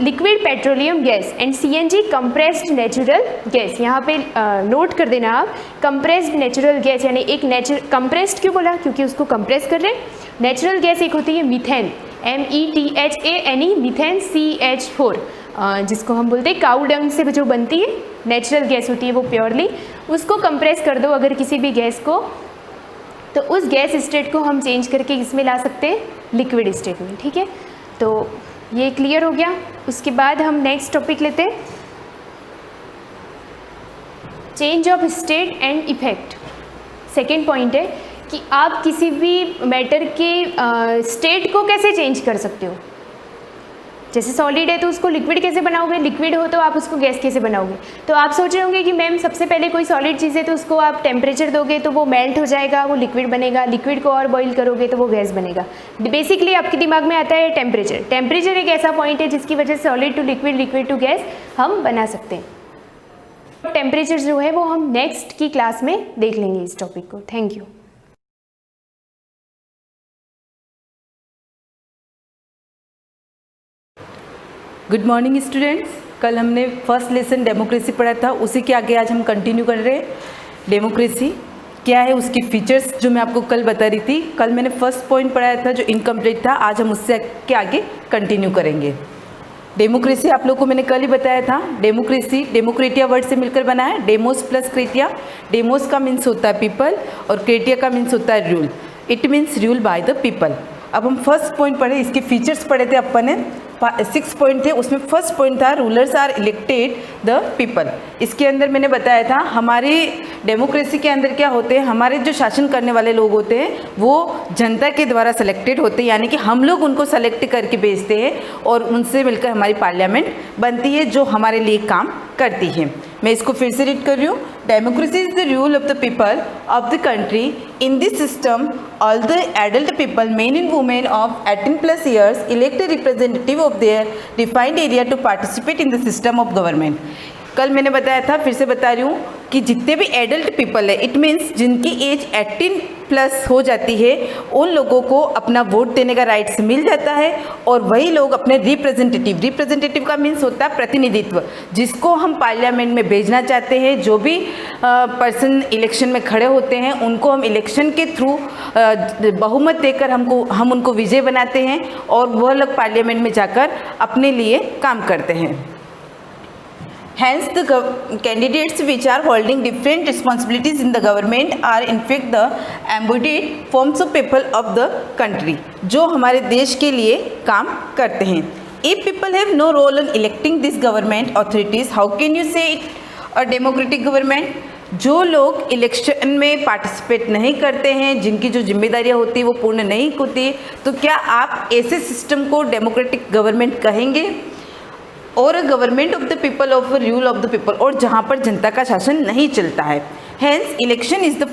liquid petroleum gas and CNG compressed natural gas. यहाँ पे नोट कर देना आप, कंप्रेस्ड नेचुरल गैस यानी एक कंप्रेस्ड क्यों बोला, क्योंकि उसको कंप्रेस कर रहे हैं। नेचुरल गैस एक होती है मीथेन, METHANE, मीथेन CH4, जिसको हम बोलते हैं काऊ डंग से जो बनती है नेचुरल गैस होती है वो प्योरली, उसको कंप्रेस कर दो अगर किसी भी गैस को, तो उस गैस स्टेट को हम चेंज करके इसमें ला सकते हैं लिक्विड स्टेट में। ठीक है, तो ये क्लियर हो गया। उसके बाद हम नेक्स्ट टॉपिक लेते हैं, change of state and effect. Second point है कि आप किसी भी मैटर के स्टेट को कैसे चेंज कर सकते हो। जैसे सॉलिड है तो उसको लिक्विड कैसे बनाओगे, लिक्विड हो तो आप उसको गैस कैसे बनाओगे। तो आप सोच रहे होंगे कि मैम सबसे पहले कोई सॉलिड चीज़ है तो उसको आप टेम्परेचर दोगे तो वो मेल्ट हो जाएगा, वो लिक्विड बनेगा, लिक्विड को और बॉईल करोगे तो वो गैस बनेगा। बेसिकली आपके दिमाग में आता है टेम्परेचर। टेम्परेचर एक ऐसा पॉइंट है जिसकी वजह से solid to liquid, liquid to gas हम बना सकते हैं। टेम्परेचर जो है वो हम नेक्स्ट की क्लास में देख लेंगे इस टॉपिक को। Thank you. Good morning students. कल हमने फर्स्ट लेसन डेमोक्रेसी पढ़ा था, उसी के आगे आज हम कंटिन्यू कर रहे हैं। डेमोक्रेसी क्या है, उसकी फीचर्स जो मैं आपको कल बता रही थी। कल मैंने फर्स्ट पॉइंट पढ़ाया था जो इनकम्प्लीट था, आज हम उससे के आगे कंटिन्यू करेंगे। डेमोक्रेसी आप लोगों को मैंने कल ही बताया था। डेमोक्रेसी डेमोक्रेटिया वर्ड से मिलकर बना है, डेमोस प्लस क्रेटिया। डेमोस का मीन्स होता है पीपल और क्रेटिया का मीन्स होता है rule. It means rule by the people. अब हम फर्स्ट पॉइंट पढ़े, इसके फीचर्स पढ़े थे अपन ने, 6 पॉइंट थे, उसमें फर्स्ट पॉइंट था rulers are elected the people. इसके अंदर मैंने बताया था हमारी डेमोक्रेसी के अंदर क्या होते हैं, हमारे जो शासन करने वाले लोग होते हैं वो जनता के द्वारा सेलेक्टेड होते हैं, यानी कि हम लोग उनको सेलेक्ट करके भेजते हैं और उनसे मिलकर हमारी पार्लियामेंट बनती है जो हमारे लिए काम करती है। मैं इसको फिर से रीड कर रही हूँ। Democracy is the rule of the people of the country. In this system all the adult people, men and women of 18+ years, elect representative of their defined area to participate in the system of government. कल मैंने बताया था, फिर से बता रही हूँ कि जितने भी एडल्ट पीपल है, इट मीन्स जिनकी एज 18+ हो जाती है, उन लोगों को अपना वोट देने का राइट्स मिल जाता है और वही लोग अपने रिप्रेजेंटेटिव का मीन्स होता है प्रतिनिधित्व, जिसको हम पार्लियामेंट में भेजना चाहते हैं। जो भी पर्सन इलेक्शन में खड़े होते हैं उनको हम इलेक्शन के थ्रू बहुमत देकर हम उनको विजय बनाते हैं और वह लोग पार्लियामेंट में जाकर अपने लिए काम करते हैं। Hence, the candidates which are holding different responsibilities in the government are in fact the embodied forms of people of the country, जो हमारे देश के लिए काम करते हैं। If people have no role in electing this government authorities, how can you say it a democratic government? जो लोग इलेक्शन में पार्टिसिपेट नहीं करते हैं, जिनकी जो जिम्मेदारियां होती है वो पूर्ण नहीं होती, तो क्या आप ऐसे सिस्टम को डेमोक्रेटिक गवर्नमेंट कहेंगे? और government of the people of rule of the people, और जहाँ पर जनता का शासन नहीं चलता है। Hence election is the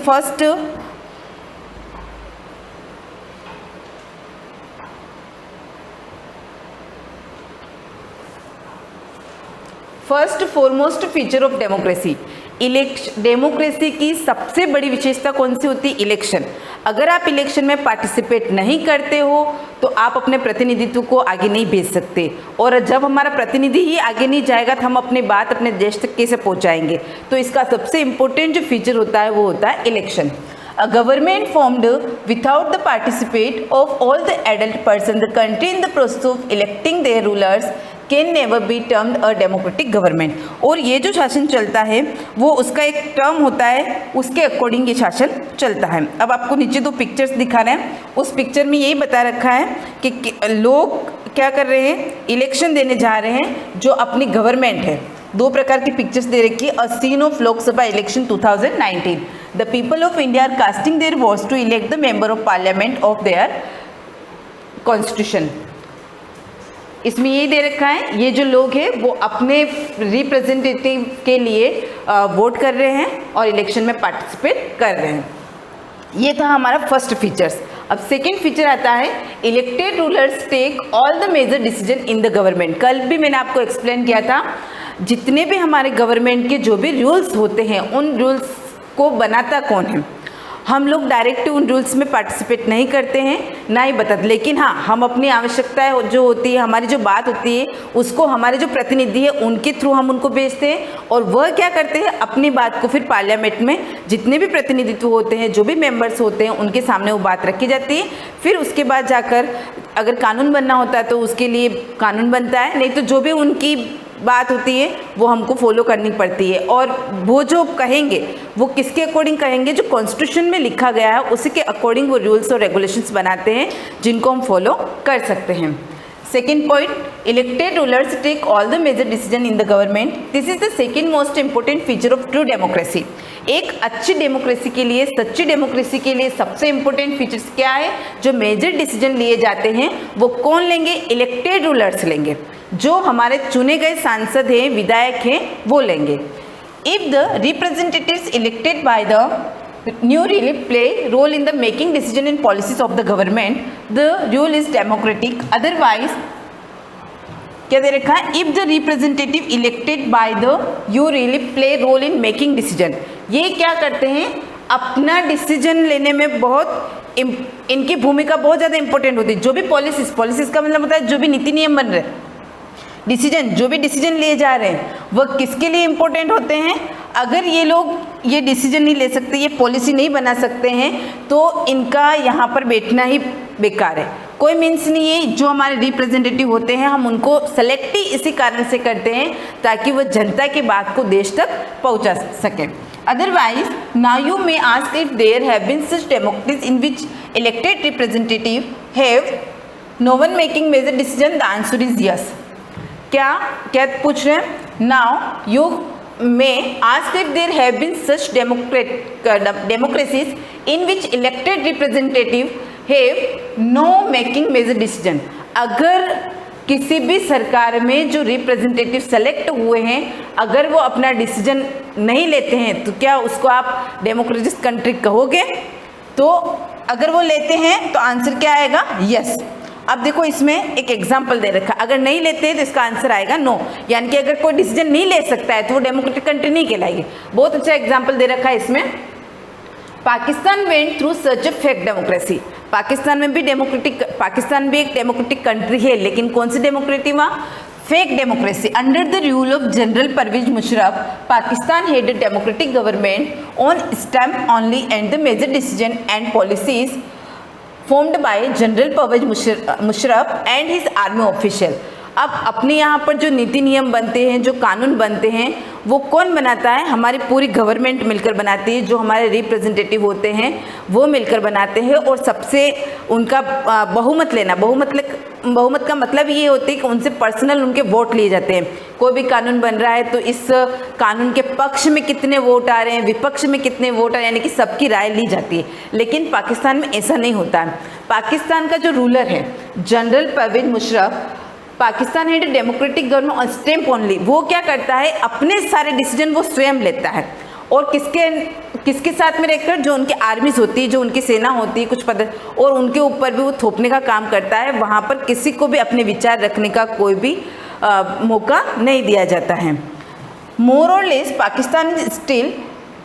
first foremost feature of democracy. Democracy की सबसे बड़ी विशेषता कौन सी होती है? इलेक्शन। अगर आप इलेक्शन में पार्टिसिपेट नहीं करते हो तो आप अपने प्रतिनिधित्व को आगे नहीं भेज सकते, और जब हमारा प्रतिनिधि ही आगे नहीं जाएगा तो हम अपनी बात अपने देश तक कैसे पहुंचाएंगे? तो इसका सबसे इम्पोर्टेंट जो फीचर होता है वो होता है election. A government formed without the participate of all the adult persons, the country in the process of electing their rulers can never be termed a democratic government। और ये जो शासन चलता है वो उसका एक टर्म होता है, उसके अकॉर्डिंग ये शासन चलता है। अब आपको नीचे 2 पिक्चर्स दिखा रहे हैं, उस पिक्चर में यही बता रखा है कि लोग क्या कर रहे हैं, इलेक्शन देने जा रहे हैं जो अपनी गवर्नमेंट है। 2 प्रकार की पिक्चर्स दे रखी है। A scene of Lok Sabha election 2019, the people of India are casting their votes to elect the member of parliament of their constitution. इसमें ये दे रखा है, ये जो लोग हैं वो अपने रिप्रेजेंटेटिव के लिए वोट कर रहे हैं और इलेक्शन में पार्टिसिपेट कर रहे हैं। ये था हमारा फर्स्ट फीचर्स। अब सेकेंड फीचर आता है elected rulers take all the major decision in the government. कल भी मैंने आपको एक्सप्लेन किया था, जितने भी हमारे गवर्नमेंट के जो भी रूल्स होते हैं उन रूल्स को बनाता कौन है। हम लोग डायरेक्ट उन रूल्स में पार्टिसिपेट नहीं करते हैं, ना ही बताते, लेकिन हाँ हम अपनी आवश्यकताएं जो होती है, हमारी जो बात होती है उसको हमारे जो प्रतिनिधि है उनके थ्रू हम उनको भेजते हैं और वह क्या करते हैं, अपनी बात को फिर पार्लियामेंट में जितने भी प्रतिनिधित्व होते हैं, जो भी मेंबर्स होते हैं उनके सामने वो बात रखी जाती है। फिर उसके बाद जाकर अगर कानून बनना होता है तो उसके लिए कानून बनता है, नहीं तो जो भी उनकी बात होती है वो हमको फॉलो करनी पड़ती है। और वो जो कहेंगे वो किसके अकॉर्डिंग कहेंगे, जो कॉन्स्टिट्यूशन में लिखा गया है उसी के अकॉर्डिंग वो रूल्स और रेगुलेशंस बनाते हैं जिनको हम फॉलो कर सकते हैं। Second point, elected rulers take all the major decision in the government. This is the second most important feature of true democracy. एक अच्छी डेमोक्रेसी के लिए, सच्ची डेमोक्रेसी के लिए सबसे इंपॉर्टेंट फीचर्स क्या है, जो मेजर डिसीजन लिए जाते हैं वो कौन लेंगे, इलेक्टेड रूलर्स लेंगे, जो हमारे चुने गए सांसद हैं, विधायक हैं, वो लेंगे। If the representatives elected by the new really play role in the making decision and policies of the government, the rule is democratic. Otherwise क्या दे रखा है, if the representative elected by the you really play role in making decision, ये क्या करते हैं, अपना decision लेने में बहुत इनकी भूमिका बहुत ज़्यादा इंपॉर्टेंट होती है। जो भी पॉलिसीज का मतलब होता है जो भी नीति नियम बन रहे, डिसीजन, जो भी डिसीजन लिए जा रहे हैं वह किसके लिए इम्पोर्टेंट होते हैं। अगर ये लोग ये डिसीजन नहीं ले सकते, ये पॉलिसी नहीं बना सकते हैं, तो इनका यहाँ पर बैठना ही बेकार है, कोई मीन्स नहीं है। जो हमारे रिप्रेजेंटेटिव होते हैं हम उनको सेलेक्ट ही इसी कारण से करते हैं ताकि वह जनता की बात को देश तक पहुँचा सकें। Otherwise now you may ask if there have been such democracies in which elected representative have no one making major decision, the answer is yes. क्या पूछ रहे हैं, now you may ask if there have been such democracies in which elected representative have no making major decision। अगर किसी भी सरकार में जो रिप्रेजेंटेटिव सेलेक्ट हुए हैं अगर वो अपना डिसीजन नहीं लेते हैं तो क्या उसको आप डेमोक्रेटिक कंट्री कहोगे। तो अगर वो लेते हैं तो आंसर क्या आएगा, यस। अब देखो इसमें एक एग्जाम्पल दे रखा है, अगर नहीं लेते हैं तो इसका आंसर आएगा नो, यानी कि अगर कोई डिसीजन नहीं ले सकता है तो वो डेमोक्रेटिक कंट्री नहीं कहलाएगी। बहुत अच्छा एग्जाम्पल दे रखा है इसमें, पाकिस्तान वेंट थ्रू सच ए फेक डेमोक्रेसी। पाकिस्तान में भी पाकिस्तान भी एक डेमोक्रेटिक कंट्री है, लेकिन कौन सी डेमोक्रेसी वहाँ, fake democracy. Under the rule of general Parvez Musharraf, Pakistan had a democratic government on stamp only and the major decision and policies formed by general Parvez Musharraf and his army official. अब अपने यहाँ पर जो नीति नियम बनते हैं, जो कानून बनते हैं, वो कौन बनाता है, हमारी पूरी गवर्नमेंट मिलकर बनाती है, जो हमारे रिप्रेजेंटेटिव होते हैं वो मिलकर बनाते हैं। और सबसे उनका बहुमत लेना, बहुमत का मतलब ये होती है कि उनसे पर्सनल उनके वोट लिए जाते हैं। कोई भी कानून बन रहा है तो इस कानून के पक्ष में कितने वोट आ रहे हैं, विपक्ष में कितने वोट आ रहे हैं, यानी कि सबकी राय ली जाती है। लेकिन पाकिस्तान में ऐसा नहीं होता है। पाकिस्तान का जो रूलर है जनरल परवेज मुशर्रफ, पाकिस्तान है democratic government on stamp only, वो क्या करता है, अपने सारे डिसीजन वो स्वयं लेता है। और किसके साथ में रहकर, जो उनकी आर्मीज होती है, जो उनकी सेना होती है, कुछ पद, और उनके ऊपर भी वो थोपने का काम करता है। वहाँ पर किसी को भी अपने विचार रखने का कोई भी मौका नहीं दिया जाता है। मोर और less Pakistan is still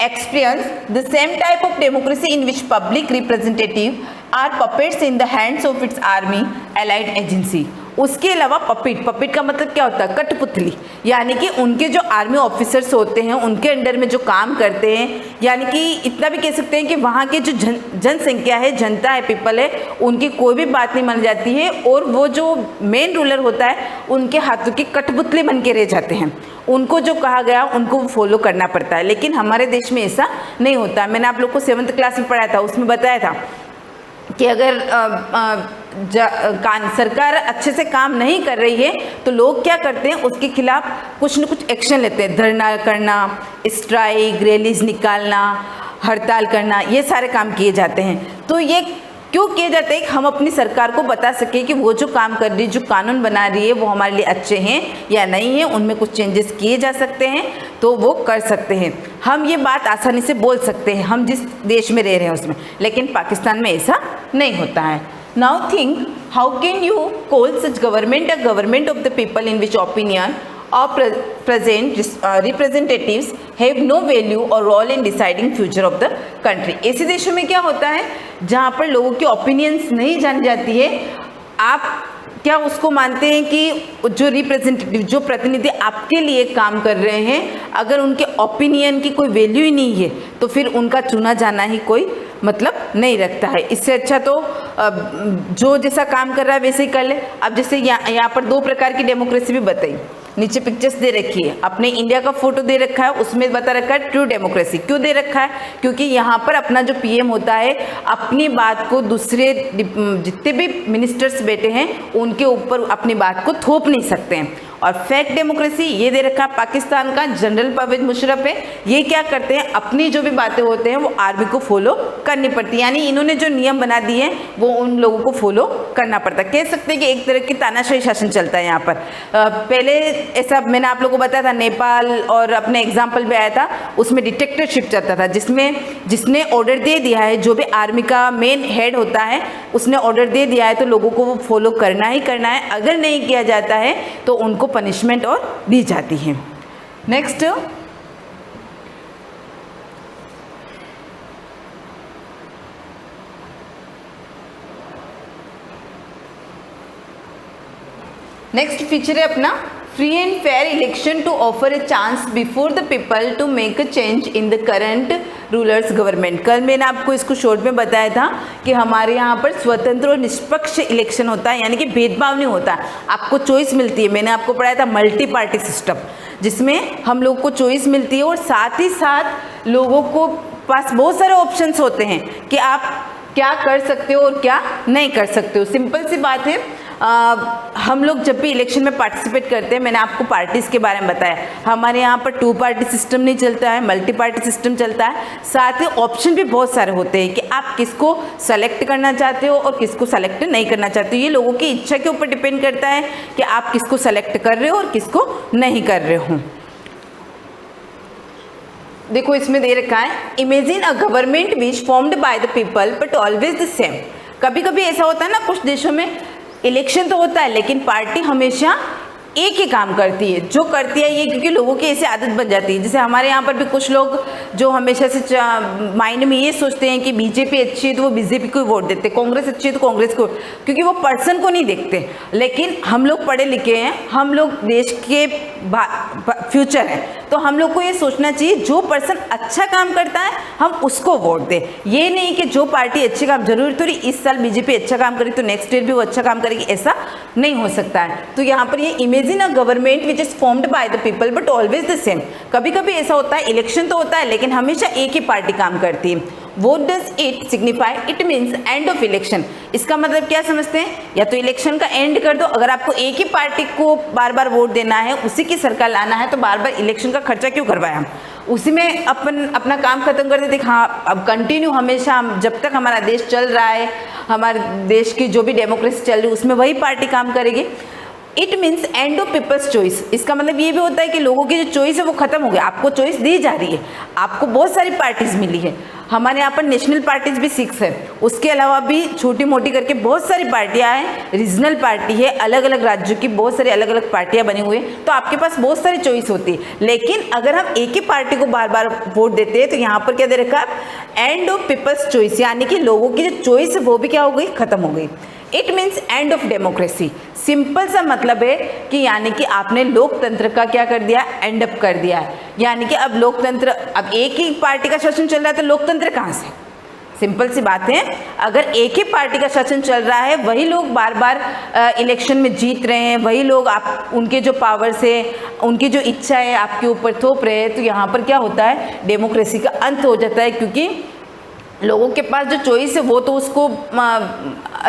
experience the same type of democracy in which public representative are puppets in the hands of its army allied agency। उसके अलावा पपेट का मतलब क्या होता है, कठपुतली, यानी कि उनके जो आर्मी ऑफिसर्स होते हैं उनके अंडर में जो काम करते हैं, यानी कि इतना भी कह सकते हैं कि वहाँ के जो जनसंख्या है, जनता है, पीपल है, उनकी कोई भी बात नहीं मान जाती है और वो जो मेन रूलर होता है उनके हाथों की कठपुतली बन के रह जाते हैं। उनको जो कहा गया उनको फॉलो करना पड़ता है। लेकिन हमारे देश में ऐसा नहीं होता। मैंने आप लोग को 7th क्लास में पढ़ाया था, उसमें बताया था कि अगर सरकार अच्छे से काम नहीं कर रही है तो लोग क्या करते हैं, उसके खिलाफ कुछ न कुछ एक्शन लेते हैं। धरना करना, स्ट्राइक, रैलीज निकालना, हड़ताल करना, ये सारे काम किए जाते हैं। तो ये क्यों किए जाते हैं, हम अपनी सरकार को बता सके कि वो जो काम कर रही है, जो कानून बना रही है, वो हमारे लिए अच्छे हैं या नहीं है, उनमें कुछ चेंजेस किए जा सकते हैं तो वो कर सकते हैं। हम ये बात आसानी से बोल सकते हैं हम जिस देश में रह रहे हैं उसमें, लेकिन पाकिस्तान में ऐसा नहीं होता है। Now think how can you call such government a government of the people in which opinion of present representatives have no value or role in deciding future of the country। ऐसे देशों में क्या होता है जहाँ पर लोगों की ओपिनियंस नहीं जानी जाती है, आप क्या उसको मानते हैं कि जो रिप्रेजेंटेटिव, जो प्रतिनिधि आपके लिए काम कर रहे हैं, अगर उनके ओपिनियन की कोई वैल्यू ही नहीं है तो फिर उनका चुना जाना ही कोई मतलब नहीं रखता है। इससे अच्छा तो जो जैसा काम कर रहा है वैसे ही कर ले। अब जैसे यहाँ पर 2 प्रकार की डेमोक्रेसी भी बताई, नीचे पिक्चर्स दे रखी है, अपने इंडिया का फोटो दे रखा है, उसमें बता रखा है ट्रू डेमोक्रेसी। क्यों दे रखा है? क्योंकि यहाँ पर अपना जो पीएम होता है अपनी बात को दूसरे जितने भी मिनिस्टर्स बैठे हैं उनके ऊपर अपनी बात को थोप नहीं सकते हैं। और फेक डेमोक्रेसी ये दे रखा है पाकिस्तान का जनरल परवेज मुशर्रफ है, ये क्या करते हैं, अपनी जो भी बातें होते हैं वो आर्मी को फॉलो करनी पड़ती है, यानी इन्होंने जो नियम बना दिए हैं वो उन लोगों को फॉलो करना पड़ता है। कह सकते हैं कि एक तरह की तानाशाही शासन चलता है यहाँ पर। पहले ऐसा मैंने आप लोगों को बताया था, नेपाल और अपने एग्जाम्पल भी आया था, उसमें डिक्टेटरशिप चलता था, जिसमें जिसने ऑर्डर दे दिया है, जो भी आर्मी का मेन हेड होता है उसने ऑर्डर दे दिया है तो लोगों को वो फॉलो करना ही करना है। अगर नहीं किया जाता है तो उनको पनिशमेंट और दी जाती है। नेक्स्ट, नेक्स्ट फीचर है अपना free and fair election to offer a chance before the people to make a change in the current rulers government. कल मैंने आपको इसको शॉर्ट में बताया था कि हमारे यहाँ पर स्वतंत्र और निष्पक्ष इलेक्शन होता है, यानी कि भेदभाव नहीं होता, आपको चॉइस मिलती है। मैंने आपको पढ़ाया था मल्टी पार्टी सिस्टम, जिसमें हम लोग को चॉइस मिलती है और साथ ही साथ लोगों को पास बहुत सारे ऑप्शंस होते हैं कि आप क्या कर सकते हो और क्या नहीं कर सकते हो। सिंपल सी बात है, हम लोग जब भी इलेक्शन में पार्टिसिपेट करते हैं, मैंने आपको पार्टीज़ के बारे में बताया, हमारे यहाँ पर 2 पार्टी सिस्टम नहीं चलता है, मल्टी पार्टी सिस्टम चलता है। साथ ही ऑप्शन भी बहुत सारे होते हैं कि आप किसको सेलेक्ट करना चाहते हो और किसको सेलेक्ट नहीं करना चाहते हो। ये लोगों की इच्छा के ऊपर डिपेंड करता है कि आप किसको सेलेक्ट कर रहे हो और किसको नहीं कर रहे हो। देखो इसमें दे रखा है, imagine a government which formed by the people but always the same. कभी कभी ऐसा होता है ना, कुछ देशों में इलेक्शन तो होता है लेकिन पार्टी हमेशा एक ही काम करती है, जो करती है ये क्योंकि लोगों की ऐसी आदत बन जाती है। जैसे हमारे यहाँ पर भी कुछ लोग जो हमेशा से माइंड में ये सोचते हैं कि बीजेपी अच्छी है तो वो बीजेपी को वोट देते, कांग्रेस अच्छी है तो कांग्रेस को, क्योंकि वो पर्सन को नहीं देखते। लेकिन हम लोग पढ़े लिखे हैं, हम लोग देश के फ्यूचर हैं, तो हम लोग को ये सोचना चाहिए जो पर्सन अच्छा काम करता है हम उसको वोट दें। ये नहीं कि जो पार्टी अच्छे काम, जरूरी थोड़ी इस साल बीजेपी अच्छा काम करेगी तो नेक्स्ट ईयर भी वो अच्छा काम करेगी, ऐसा नहीं हो सकता है। तो यहाँ पर ये imagine a government which is formed by the people but always the same. कभी कभी ऐसा होता है, इलेक्शन तो होता है लेकिन हमेशा एक ही पार्टी काम करती है। Vote does it signify? It means end of election. इसका मतलब क्या समझते हैं, या तो इलेक्शन का एंड कर दो, अगर आपको एक ही पार्टी को बार बार वोट देना है, उसी की सरकार लाना है, तो बार बार इलेक्शन का खर्चा क्यों करवाया, हम उसी में अपना काम खत्म कर देते। हाँ, अब कंटिन्यू हमेशा जब तक हमारा देश चल रहा है, हमारे देश की जो भी डेमोक्रेसी चल रही है उसमें वही पार्टी काम करेगी। It means end of people's choice. इसका मतलब ये भी होता है कि लोगों की जो चॉइस है वो खत्म हो गया, आपको चॉइस दी जा रही है, आपको बहुत सारी पार्टीज मिली है। हमारे यहाँ पर नेशनल पार्टीज भी 6 है, उसके अलावा भी छोटी मोटी करके बहुत सारी पार्टियाँ हैं, रीजनल पार्टी है, अलग अलग राज्यों की बहुत सारी अलग अलग पार्टियाँ बनी हुई हैं, तो आपके पास बहुत सारी चॉइस होती है। लेकिन अगर हम एक ही पार्टी को बार बार वोट देते हैं तो यहाँ पर क्या दे रखा है, एंड ऑफ पीपल्स चॉइस, यानी कि लोगों की जो चॉइस है वो भी क्या हो गई, खत्म हो गई। It means end of democracy. Simple सा मतलब है कि यानी कि आपने लोकतंत्र का क्या कर दिया, एंड अप कर दिया है। यानी कि अब लोकतंत्र, अब एक ही पार्टी का शासन चल रहा है तो लोकतंत्र कहाँ से? सिंपल सी बात है, अगर एक ही पार्टी का शासन चल रहा है, वही लोग बार बार इलेक्शन में जीत रहे हैं, वही लोग आप उनके जो पावर्स है, उनकी जो इच्छा है आपके ऊपर थोप रहे हैं, तो यहाँ पर क्या होता है, डेमोक्रेसी का अंत हो जाता है। क्योंकि लोगों के पास जो चॉइस है वो तो उसको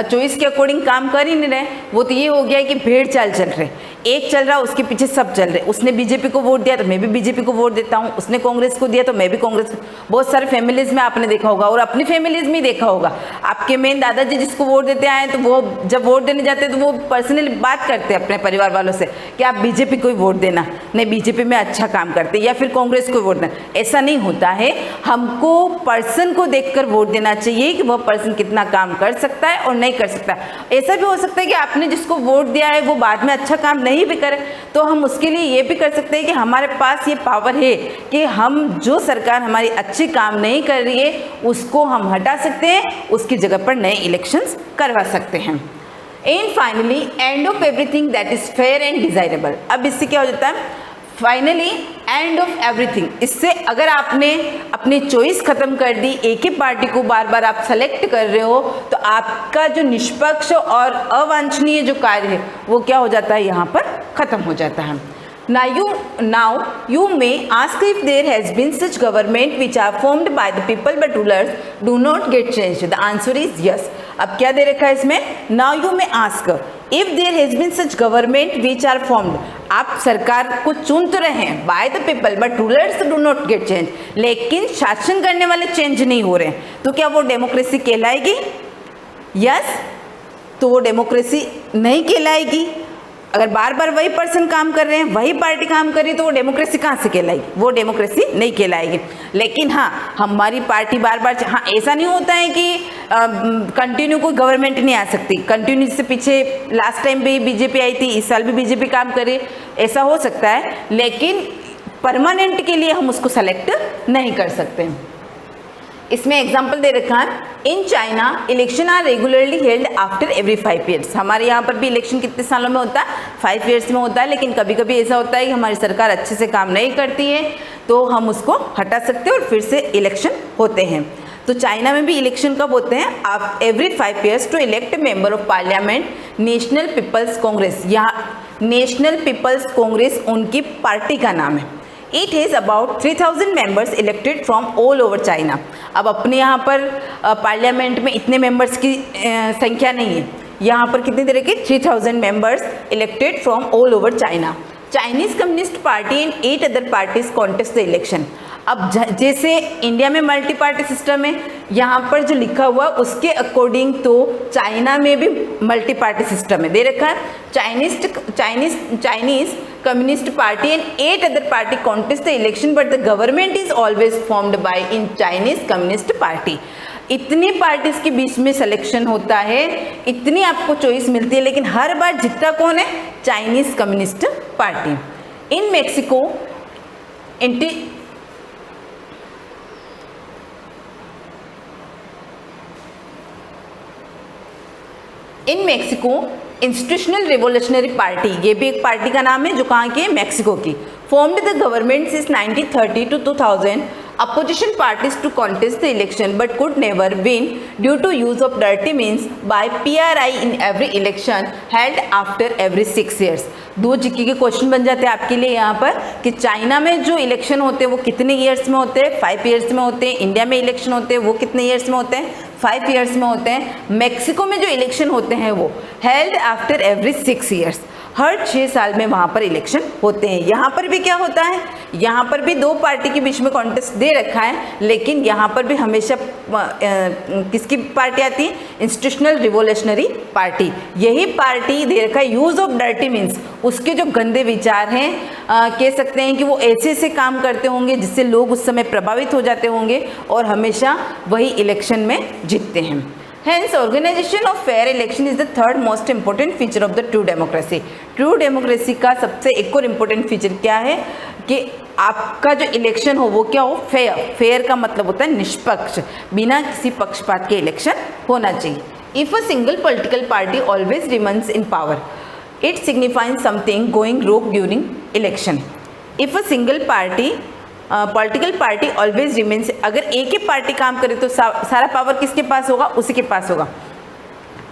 चॉइस के अकॉर्डिंग काम कर ही नहीं रहे, वो तो ये हो गया है कि भेड़ चाल चल रहे, एक चल रहा है उसके पीछे सब चल रहे। उसने बीजेपी को वोट दिया तो मैं भी बीजेपी को वोट देता हूँ, उसने कांग्रेस को दिया तो मैं भी कांग्रेस को। बहुत सारे फैमिलीज़ में आपने देखा होगा और अपनी फैमिलीज़ में देखा होगा, आपके मेन दादाजी जिसको वोट देते आए तो वो जब वोट देने जाते हैं तो वो पर्सनली बात करते हैं अपने परिवार वालों से कि आप बीजेपी को वोट देना, नहीं बीजेपी में अच्छा काम करते, या फिर कांग्रेस को वोट देना। ऐसा नहीं होता है, हमको पर्सन को देखकर वोट देना चाहिए कि वह पर्सन कितना काम कर सकता है और नहीं कर सकता। ऐसा भी हो सकता है कि आपने जिसको वोट दिया है वो बाद में अच्छा काम नहीं भी करे, तो हम उसके लिए ये भी कर सकते हैं कि हमारे पास ये पावर है कि हम जो सरकार हमारी अच्छी काम नहीं कर रही है उसको हम हटा सकते हैं, उसकी जगह पर नए इलेक्शंस करवा सकते हैं। And finally end of everything that is fair and desirable. अब इससे क्या हो जाता है, फाइनली एंड ऑफ एवरीथिंग। इससे अगर आपने अपनी चॉइस खत्म कर दी, एक ही पार्टी को बार बार आप सेलेक्ट कर रहे हो, तो आपका जो निष्पक्ष और अवांछनीय जो कार्य है वो क्या हो जाता है, यहाँ पर खत्म हो जाता है। Now you may ask if there has been such government which are formed by the people but rulers do not get changed. The answer is yes. अब क्या दे रखा है इसमें, now you may ask if there has been such government which are formed. आप सरकार को चुन तो रहे हैं by the people but rulers do not get changed. लेकिन शासन करने वाले चेंज नहीं हो रहे हैं, तो क्या वो डेमोक्रेसी कहलाएगी? यस, तो वो डेमोक्रेसी नहीं कहलाएगी। अगर बार बार वही पर्सन काम कर रहे हैं, वही पार्टी काम कर रही है, तो वो डेमोक्रेसी कहाँ से कहलाएगी? वो डेमोक्रेसी नहीं कहलाएगी। लेकिन हाँ, हमारी पार्टी बार बार, हाँ ऐसा नहीं होता है कि कंटिन्यू कोई गवर्नमेंट नहीं आ सकती। कंटिन्यू से पीछे लास्ट टाइम भी बीजेपी आई थी, इस साल भी बीजेपी काम करे, ऐसा हो सकता है, लेकिन परमानेंट के लिए हम उसको सेलेक्ट नहीं कर सकते। इसमें एग्जाम्पल दे रखा है, in China election are regularly held after every 5 years. हमारे यहाँ पर भी इलेक्शन कितने सालों में होता है, 5 ईयर्स में होता है, लेकिन कभी कभी ऐसा होता है कि हमारी सरकार अच्छे से काम नहीं करती है, तो हम उसको हटा सकते हैं और फिर से इलेक्शन होते हैं। तो चाइना में भी इलेक्शन कब होते हैं, आप every 5 years to elect member of parliament national people's congress. यहाँ नेशनल पीपल्स कांग्रेस उनकी पार्टी का नाम है। It has about 3000 members elected from all over China. अब अपने यहाँ पर पार्लियामेंट में इतने मेंबर्स की संख्या नहीं है, यहाँ पर कितने तरह के 3000 members elected from all over China. Chinese communist party and 8 other parties contest the election. अब जैसे इंडिया में मल्टी पार्टी सिस्टम है, यहाँ पर जो लिखा हुआ उसके अकॉर्डिंग तो चाइना में भी मल्टी पार्टी सिस्टम है, दे रखा है Chinese communist party and 8 other party contest the election but the government is always formed by in Chinese communist party. इतनी पार्टीज के बीच में सिलेक्शन होता है, इतनी आपको चॉइस मिलती है, लेकिन हर बार जीतता कौन है, Chinese communist party. In Mexico institutional revolutionary party, ये भी एक पार्टी का नाम है जो कहाँ की है, मैक्सिको की। Formed the government since 1930 to 2000, opposition parties to contest the election but could never win due to use of dirty means by PRI in every election held after every 6 years। दो GK के question बन जाते हैं आपके लिए यहाँ पर कि चाइना में जो इलेक्शन होते हैं वो कितने ईयर्स में होते हैं, 5 ईयर्स में होते हैं। इंडिया में इलेक्शन होते हैं वो कितने ईयर्स में होते हैं, 5 ईयर्स में होते हैं। मैक्सिको में जो इलेक्शन होते हैं वो हेल्ड आफ्टर एवरी 6 ईयर्स, हर 6 साल में वहाँ पर इलेक्शन होते हैं। यहाँ पर भी क्या होता है, यहाँ पर भी 2 पार्टी के बीच में कॉन्टेस्ट दे रखा है, लेकिन यहाँ पर भी हमेशा किसकी पार्टी आती है, इंस्टीट्यूशनल रिवोल्यूशनरी पार्टी। यही पार्टी दे रखा है यूज़ ऑफ डर्टी मीन्स, उसके जो गंदे विचार हैं, कह सकते हैं कि वो ऐसे ऐसे काम करते होंगे जिससे लोग उस समय प्रभावित हो जाते होंगे और हमेशा वही इलेक्शन में जीतते हैं। Hence, organization of fair election is the third most important feature of the true democracy. True democracy का सबसे एक और important feature क्या है कि आपका जो इलेक्शन हो वो क्या हो, फेयर। फेयर का मतलब होता है निष्पक्ष, बिना किसी पक्षपात के इलेक्शन होना चाहिए। If a single political party always remains in power, it signifies something going wrong during election. If a single party political party always remains, अगर एक ही पार्टी काम करे तो सारा पावर किसके पास होगा, उसी के पास होगा।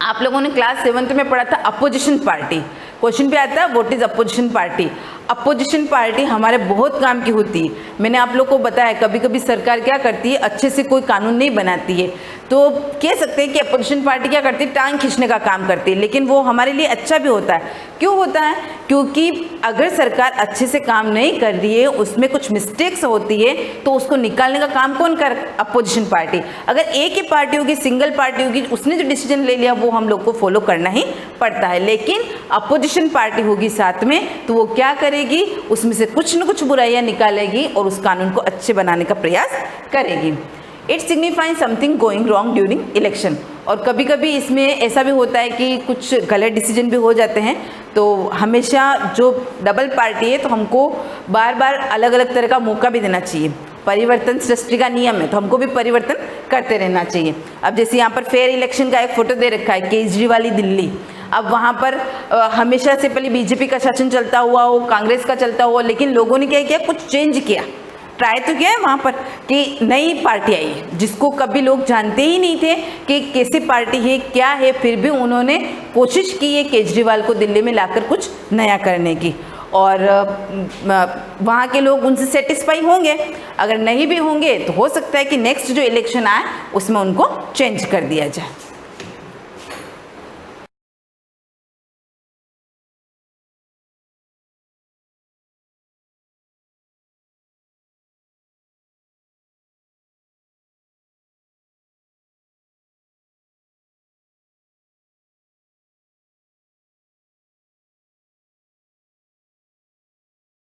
आप लोगों ने क्लास 7th में पढ़ा था अपोजिशन पार्टी, क्वेश्चन पे आता है what is opposition party. Opposition party हमारे बहुत काम की होती है। मैंने आप लोग को बताया कभी कभी सरकार क्या करती है, अच्छे से कोई कानून नहीं बनाती है, तो कह सकते हैं कि अपोजिशन पार्टी क्या करती है, टांग खींचने का काम करती है, लेकिन वो हमारे लिए अच्छा भी होता है। क्यों होता है? क्योंकि अगर सरकार अच्छे से काम नहीं कर रही है, उसमें कुछ मिस्टेक्स होती है, तो उसको निकालने का काम कौन कर? Opposition party. अगर एक ही पार्टी होगी, सिंगल पार्टी होगी, उसने जो डिसीजन ले लिया वो हम लोग को फॉलो करना ही पड़ता है। लेकिन अपोजिशन पार्टी होगी साथ में, तो वो क्या करेगी? उसमें से कुछ न कुछ बुराइयां निकालेगी और उस कानून को अच्छे बनाने का प्रयास करेगी। It signifies something going wrong during election. और कभी कभी इसमें ऐसा भी होता है कि कुछ गलत डिसीजन भी हो जाते हैं, तो हमेशा जो डबल पार्टी है तो हमको बार बार अलग अलग तरह का मौका भी देना चाहिए। परिवर्तन सृष्टि का नियम है, तो हमको भी परिवर्तन करते रहना चाहिए। अब जैसे यहाँ पर फेयर इलेक्शन का एक फोटो दे रखा है, केजरीवाल दिल्ली। अब वहाँ पर हमेशा से पहले बीजेपी का शासन चलता हुआ हो, कांग्रेस का चलता हुआ, लेकिन लोगों ने क्या किया? कुछ चेंज किया, ट्राई तो किया है वहाँ पर कि नई पार्टी आई है जिसको कभी लोग जानते ही नहीं थे कि कैसी पार्टी है, क्या है, फिर भी उन्होंने कोशिश की है केजरीवाल को दिल्ली में लाकर कुछ नया करने की। और वहाँ के लोग उनसे सेटिस्फाई होंगे। अगर नहीं भी होंगे तो हो सकता है कि नेक्स्ट जो इलेक्शन आए उसमें उनको चेंज कर दिया जाए।